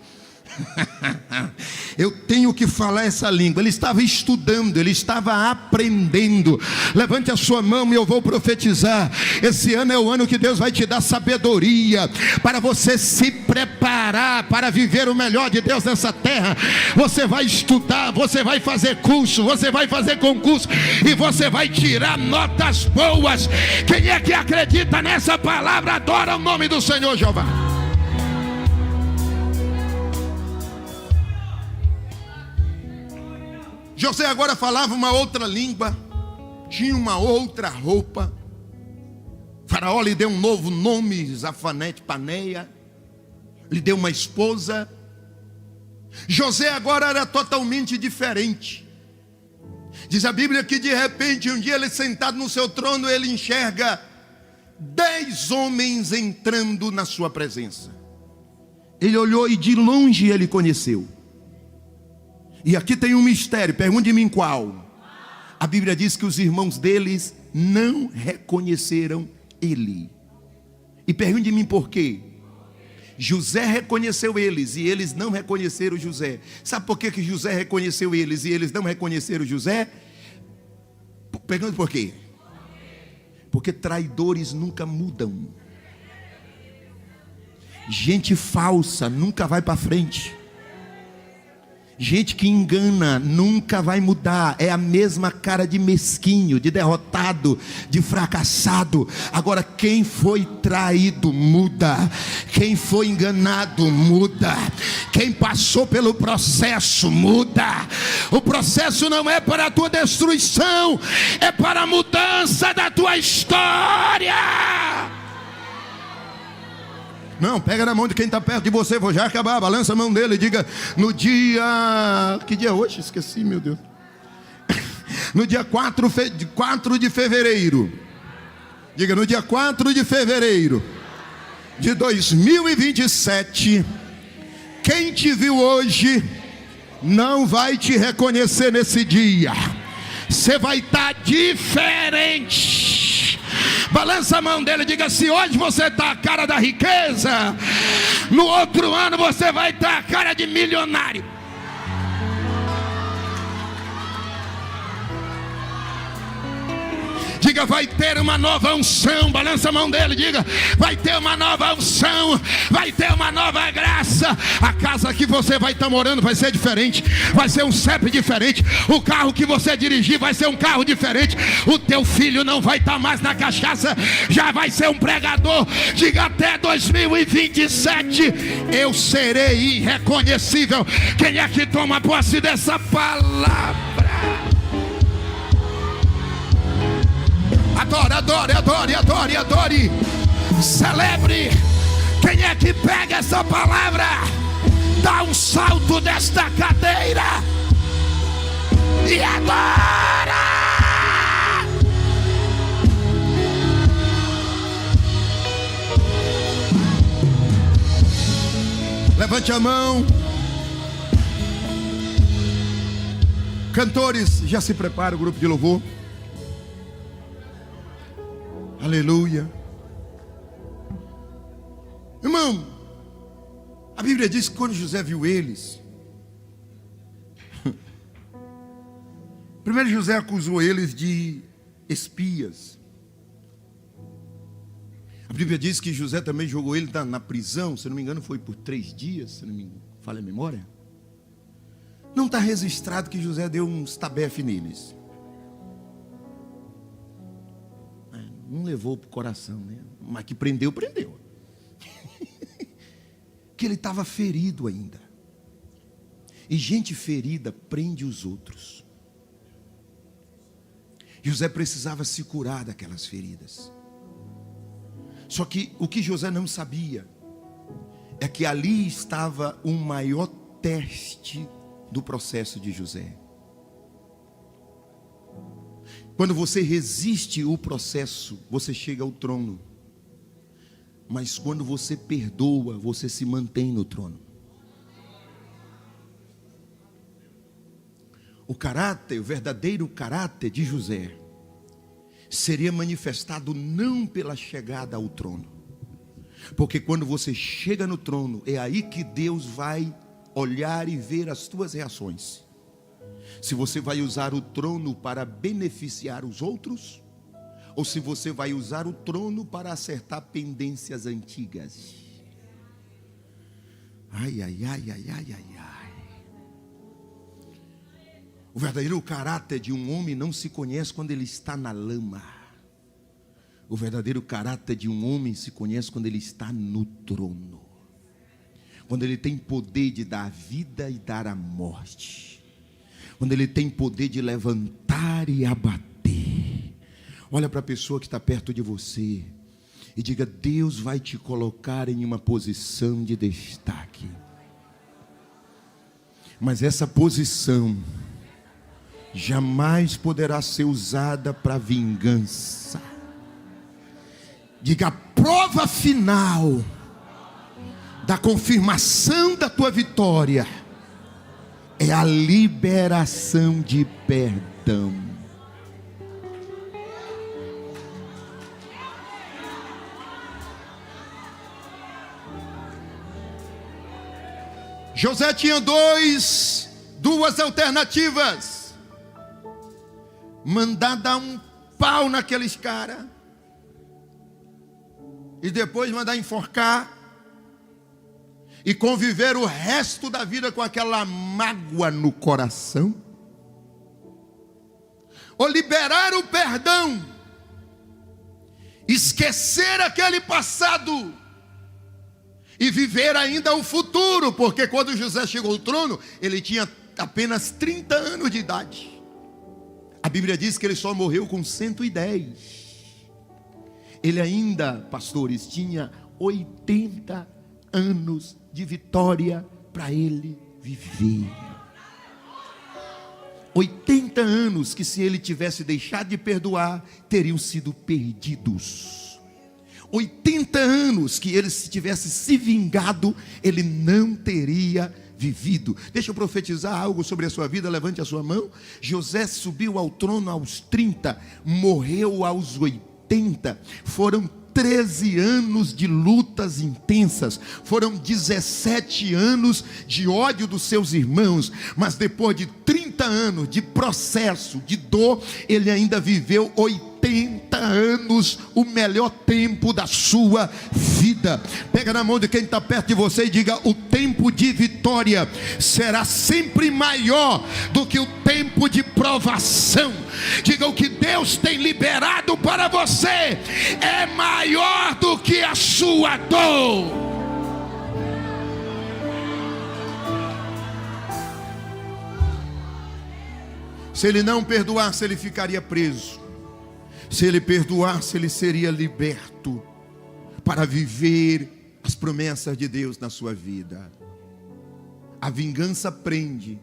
Eu tenho que falar essa língua. Ele estava estudando, ele estava aprendendo. Levante a sua mão e eu vou profetizar. Esse ano é o ano que Deus vai te dar sabedoria para você se preparar para viver o melhor de Deus nessa terra. Você vai estudar, você vai fazer curso, você vai fazer concurso e você vai tirar notas boas. Quem é que acredita nessa palavra, adora o nome do Senhor Jeová. José agora falava uma outra língua, tinha uma outra roupa. Faraó lhe deu um novo nome, Zafanete Paneia, lhe deu uma esposa. José agora era totalmente diferente. Diz a Bíblia que de repente, um dia ele sentado no seu trono, ele enxerga 10 homens entrando na sua presença. Ele olhou e de longe ele conheceu. E aqui tem um mistério, pergunte-me qual. A Bíblia diz que os irmãos deles não reconheceram ele. E pergunte-me por quê. José reconheceu eles e eles não reconheceram José. Sabe por que José reconheceu eles e eles não reconheceram José? Pergunte por quê. Porque traidores nunca mudam. Gente falsa nunca vai para frente. Gente que engana nunca vai mudar. É a mesma cara de mesquinho, de derrotado, de fracassado. Agora quem foi traído muda. Quem foi enganado muda. Quem passou pelo processo muda. O processo não é para a tua destruição, é para a mudança da tua história. Não, pega na mão de quem está perto de você. Vou já acabar, balança a mão dele e diga: no dia... Que dia é hoje? Esqueci, meu Deus. No dia 4 de fevereiro. Diga: no dia 4 de fevereiro de 2027, quem te viu hoje não vai te reconhecer nesse dia. Você vai estar diferente. Balança a mão dele e diga: se hoje você está a cara da riqueza, no outro ano você vai estar a cara de milionário. Diga: vai ter uma nova unção. Balança a mão dele, diga: vai ter uma nova unção, vai ter uma nova graça. A casa que você vai estar morando vai ser diferente, vai ser um CEP diferente. O carro que você dirigir vai ser um carro diferente. O teu filho não vai estar mais na cachaça, já vai ser um pregador. Diga: até 2027 eu serei irreconhecível. Quem é que toma posse dessa palavra? Adore, adore, adore, adore, adore. Celebre. Quem é que pega essa palavra? Dá um salto desta cadeira e adora. Levante a mão. Cantores, já se prepara o grupo de louvor. Aleluia. Irmão, a Bíblia diz que quando José viu eles, primeiro José acusou eles de espias. A Bíblia diz que José também jogou ele na prisão, se não me engano foi por 3 dias, se não me falha a memória. Não está registrado que José deu uns tabefe neles. Não levou para o coração, né? Mas que prendeu, prendeu. Que ele estava ferido ainda. E gente ferida prende os outros. José precisava se curar daquelas feridas. Só que o que José não sabia é que ali estava o maior teste do processo de José. Quando você resiste o processo, você chega ao trono. Mas quando você perdoa, você se mantém no trono. O verdadeiro caráter de José seria manifestado não pela chegada ao trono, porque quando você chega no trono, é aí que Deus vai olhar e ver as tuas reações. Se você vai usar o trono para beneficiar os outros, ou se você vai usar o trono para acertar pendências antigas. Ai, ai, ai, ai, ai, ai, ai. O verdadeiro caráter de um homem não se conhece quando ele está na lama. O verdadeiro caráter de um homem se conhece quando ele está no trono. Quando ele tem poder de dar a vida e dar a morte. Quando ele tem poder de levantar e abater. Olha para a pessoa que está perto de você e diga: Deus vai te colocar em uma posição de destaque. Mas essa posição jamais poderá ser usada para vingança. Diga: a prova final da confirmação da tua vitória é a liberação de perdão. José tinha duas alternativas: mandar dar um pau naqueles caras e depois mandar enforcar e conviver o resto da vida com aquela mágoa no coração, ou liberar o perdão, esquecer aquele passado e viver ainda o futuro, porque quando José chegou ao trono, ele tinha apenas 30 anos de idade. A Bíblia diz que ele só morreu com 110. Ele ainda, pastores, tinha 80 anos de vitória para ele viver. 80 anos que, se ele tivesse deixado de perdoar, teriam sido perdidos. 80 anos que ele, se tivesse se vingado, ele não teria vivido. Deixa eu profetizar algo sobre a sua vida. Levante a sua mão. José subiu ao trono aos 30, morreu aos 80. Foram 13 anos de lutas intensas, foram 17 anos de ódio dos seus irmãos, mas depois de 30 anos de processo, de dor, ele ainda viveu 80 anos, o melhor tempo da sua vida. Pega na mão de quem está perto de você e diga: o tempo de vitória será sempre maior do que o tempo de provação. Diga: o que Deus tem liberado para você é maior do que a sua dor. Se ele não perdoasse, ele ficaria preso. Se ele perdoasse, ele seria liberto para viver as promessas de Deus na sua vida. A vingança prende,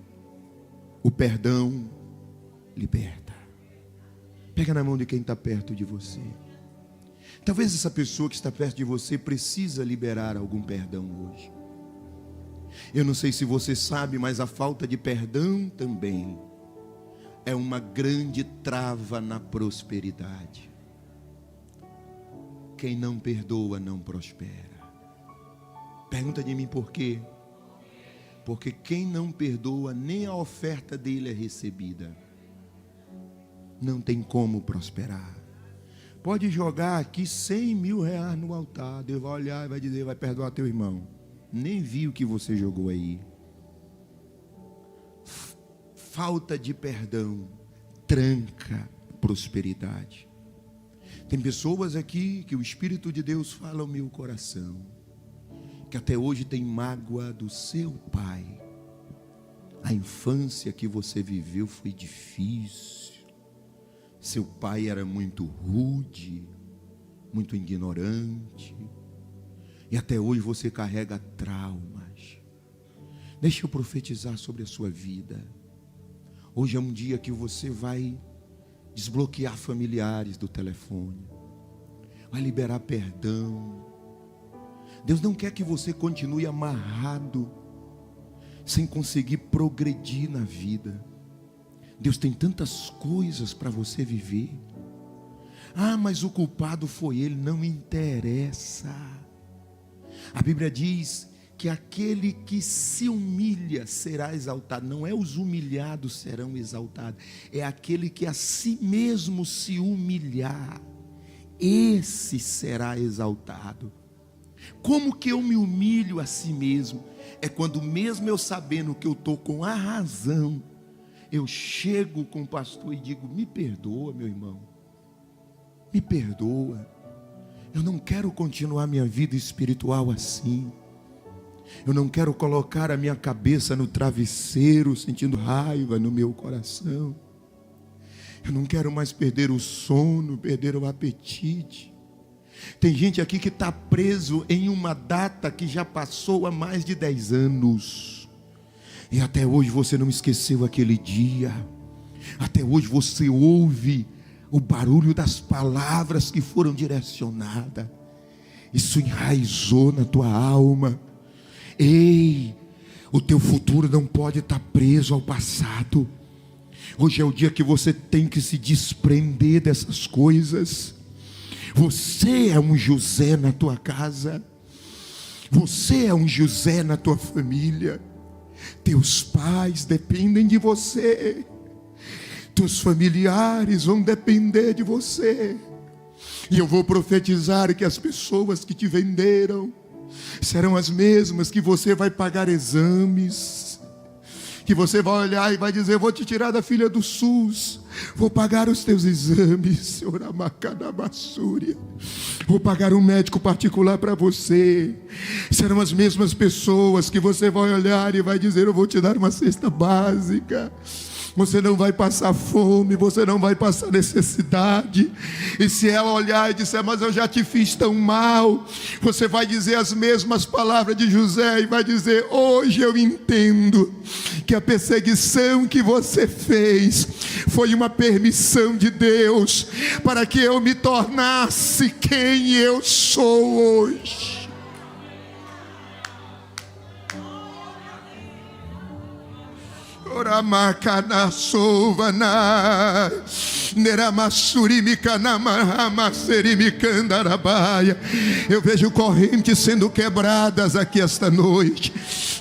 o perdão liberta. Pega na mão de quem está perto de você. Talvez essa pessoa que está perto de você precisa liberar algum perdão hoje. Eu não sei se você sabe, mas a falta de perdão também é uma grande trava na prosperidade. Quem não perdoa não prospera. Pergunta de mim por quê? Porque quem não perdoa, nem a oferta dele é recebida. Não tem como prosperar. Pode jogar aqui 100 mil reais no altar, Deus vai olhar e vai dizer: vai perdoar teu irmão. Nem viu o que você jogou aí. Falta de perdão tranca prosperidade. Tem pessoas aqui que o Espírito de Deus fala ao meu coração, que até hoje tem mágoa do seu pai. A infância que você viveu foi difícil. Seu pai era muito rude, muito ignorante, e até hoje você carrega traumas. Deixa eu profetizar sobre a sua vida. Hoje é um dia que você vai desbloquear familiares do telefone, vai liberar perdão, Deus não quer que você continue amarrado, sem conseguir progredir na vida. Deus tem tantas coisas para você viver. Ah, mas o culpado foi ele. Não interessa. A Bíblia diz que aquele que se humilha será exaltado. Não é os humilhados serão exaltados, é aquele que a si mesmo se humilhar, esse será exaltado. Como que eu me humilho a si mesmo? É quando mesmo eu sabendo que eu estou com a razão, eu chego com o pastor e digo: me perdoa, meu irmão, me perdoa, eu não quero continuar minha vida espiritual assim. Eu não quero colocar a minha cabeça no travesseiro sentindo raiva no meu coração. Eu não quero mais perder o sono, perder o apetite. Tem gente aqui que está preso em uma data que já passou há mais de 10 anos. E até hoje você não esqueceu aquele dia. Até hoje você ouve o barulho das palavras que foram direcionadas. Isso enraizou na tua alma. Ei, o teu futuro não pode estar preso ao passado. Hoje é o dia que você tem que se desprender dessas coisas. Você é um José na tua casa. Você é um José na tua família. Teus pais dependem de você. Teus familiares vão depender de você. E eu vou profetizar que as pessoas que te venderam serão as mesmas que você vai pagar exames, que você vai olhar e vai dizer: vou te tirar da filha do SUS, vou pagar os teus exames, Senhor Amacadabassúria, vou pagar um médico particular para você. Serão as mesmas pessoas que você vai olhar e vai dizer: eu vou te dar uma cesta básica. Você não vai passar fome, você não vai passar necessidade. E se ela olhar e disser: mas eu já te fiz tão mal, você vai dizer as mesmas palavras de José e vai dizer: hoje eu entendo que a perseguição que você fez foi uma permissão de Deus para que eu me tornasse quem eu sou hoje. Oramakana sovana neramasurimikanamahamasserimikandarabaia. Eu vejo correntes sendo quebradas aqui esta noite.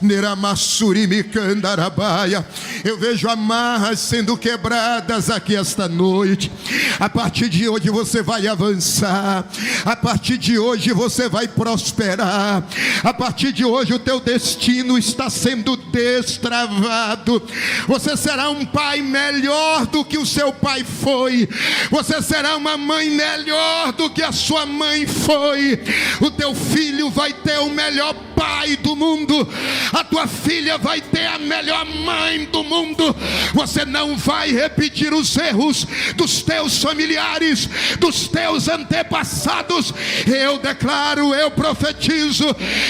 Neramasurimikandarabaya. Eu vejo amarras sendo quebradas aqui esta noite. A partir de hoje você vai avançar. A partir de hoje você vai prosperar. A partir de hoje o teu destino está sendo destravado. Você será um pai melhor do que o seu pai foi. Você será uma mãe melhor do que a sua mãe foi. O teu filho vai ter o melhor pai do mundo. A tua filha vai ter a melhor mãe do mundo. Você não vai repetir os erros dos teus familiares, dos teus antepassados. Eu declaro, eu profetizo.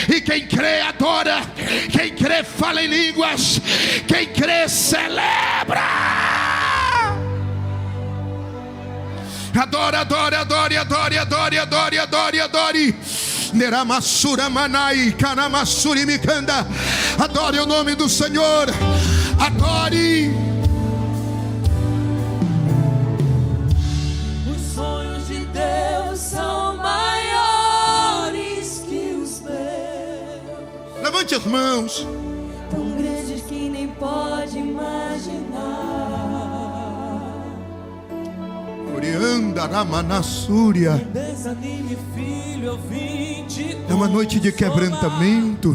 E quem crê adora, quem crê fala em línguas, quem crê celebra. Adore, adore, adore, adore, adore, adore, adore, adore. Neramassura manai, kanamassuri mikanda. Adore o nome do Senhor. Adore. Os sonhos de Deus são maiores que os meus. Levante as mãos. Tão grandes que nem pode imaginar. Orianda Ramanassúria. Desanime, filho, eu vim te É uma noite de quebrantamento.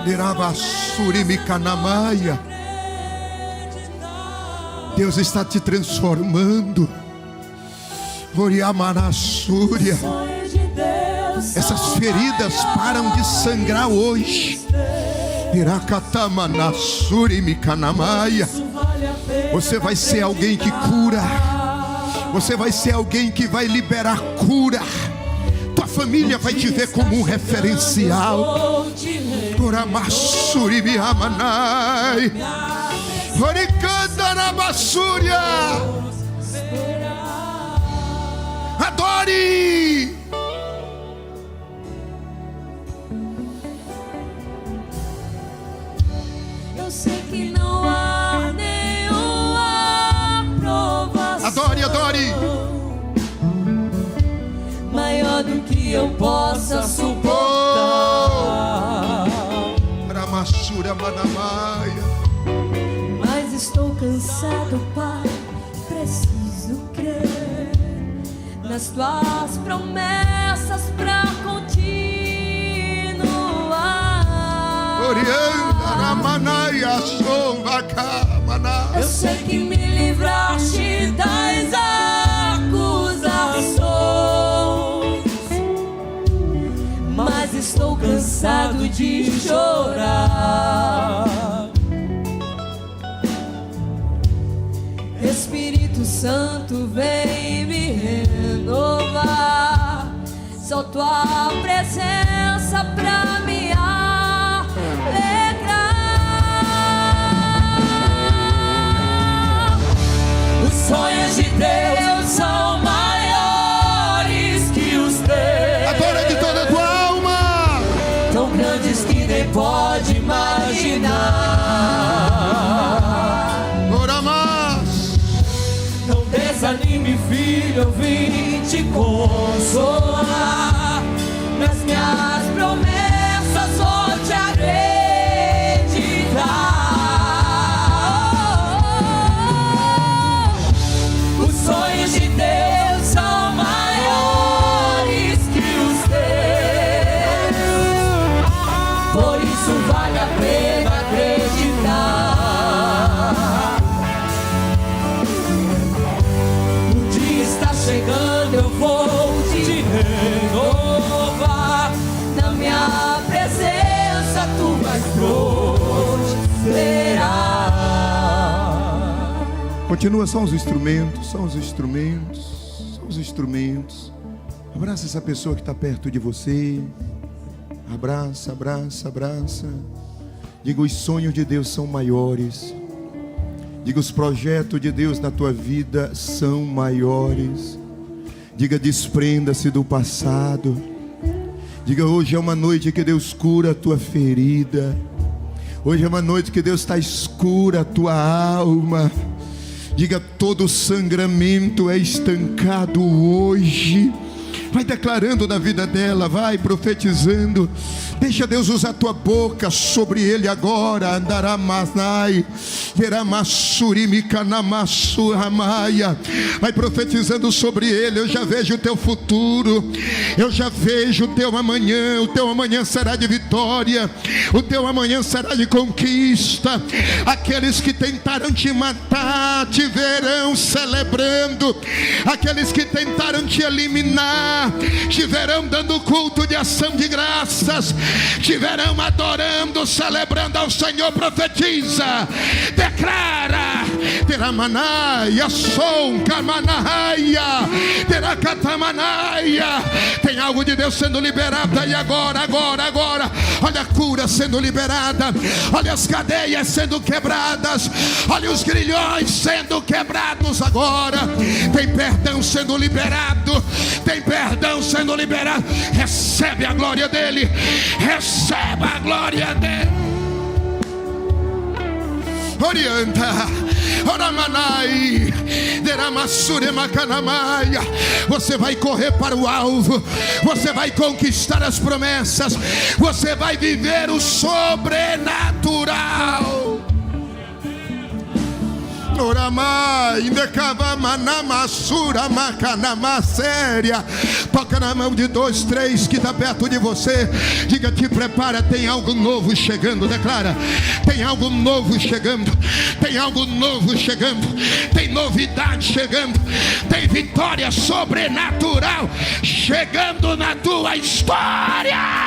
Nerabassurimikanamaia. Deus está te transformando. Oriamanassúria. Essas feridas param de sangrar hoje. Irakatamanassurimikanamaia. Você vai ser alguém que cura. Você vai ser alguém que vai liberar cura. Tua família vai te ver como um referencial. Oramassurimiamanai. Orikandarabassuria. Adore. Mas estou cansado, Pai, preciso crer nas tuas promessas pra continuar. Orianda, eu sei que me livraste das acusações, mas estou cansado de chorar. Espírito Santo, vem me renovar. Só tua presença pra me alegrar. Os sonhos de Deus são maiores que os teus. A dor é de toda a tua alma, tão grandes que nem pode imaginar. Não desanime, filho, eu vim te consolar. Nas minhas promessas vou te acreditar. Os sonhos de Deus são maiores que os teus, por isso vale a pena acreditar. Chegando, eu vou te renovar. Na minha presença tu vais prosperar. Continua, são os instrumentos, são os instrumentos, são os instrumentos. Abraça essa pessoa que está perto de você. Abraça, abraça, abraça. Diga, os sonhos de Deus são maiores. Diga, os projetos de Deus na tua vida são maiores. Diga, desprenda-se do passado. Diga, hoje é uma noite que Deus cura a tua ferida. Hoje é uma noite que Deus está escura a tua alma. Diga, todo sangramento é estancado hoje. Vai declarando na vida dela, vai profetizando. Deixa Deus usar a tua boca sobre ele agora. Andaramasnai, Veramassurimikanamassuramaya. Vai profetizando sobre ele. Eu já vejo o teu futuro. Eu já vejo o teu amanhã. O teu amanhã será de vitória. O teu amanhã será de conquista. Aqueles que tentaram te matar te verão celebrando. Aqueles que tentaram te eliminar te verão dando culto de ação de graças. Te verão adorando, celebrando ao Senhor. Profetiza, declara. Teramanaya, som, kamanaya, terakatamanaya. Tem algo de Deus sendo liberado aí agora, agora, agora. Olha a cura sendo liberada. Olha as cadeias sendo quebradas. Olha os grilhões sendo quebrados agora. Tem perdão sendo liberado. Tem perdão sendo liberado. Recebe a glória dele. Receba a glória dele. Orienta, Oramanai, Deramasuremacanamaia. Você vai correr para o alvo. Você vai conquistar as promessas. Você vai viver o sobrenatural. Oramai, Indecavamanamasura, Macanamaséria. Toca na mão de 2, 3 que está perto de você. Diga, te prepara, tem algo novo chegando. Declara, tem algo novo chegando. Tem algo novo chegando. Tem novidade chegando. Tem vitória sobrenatural chegando na tua história.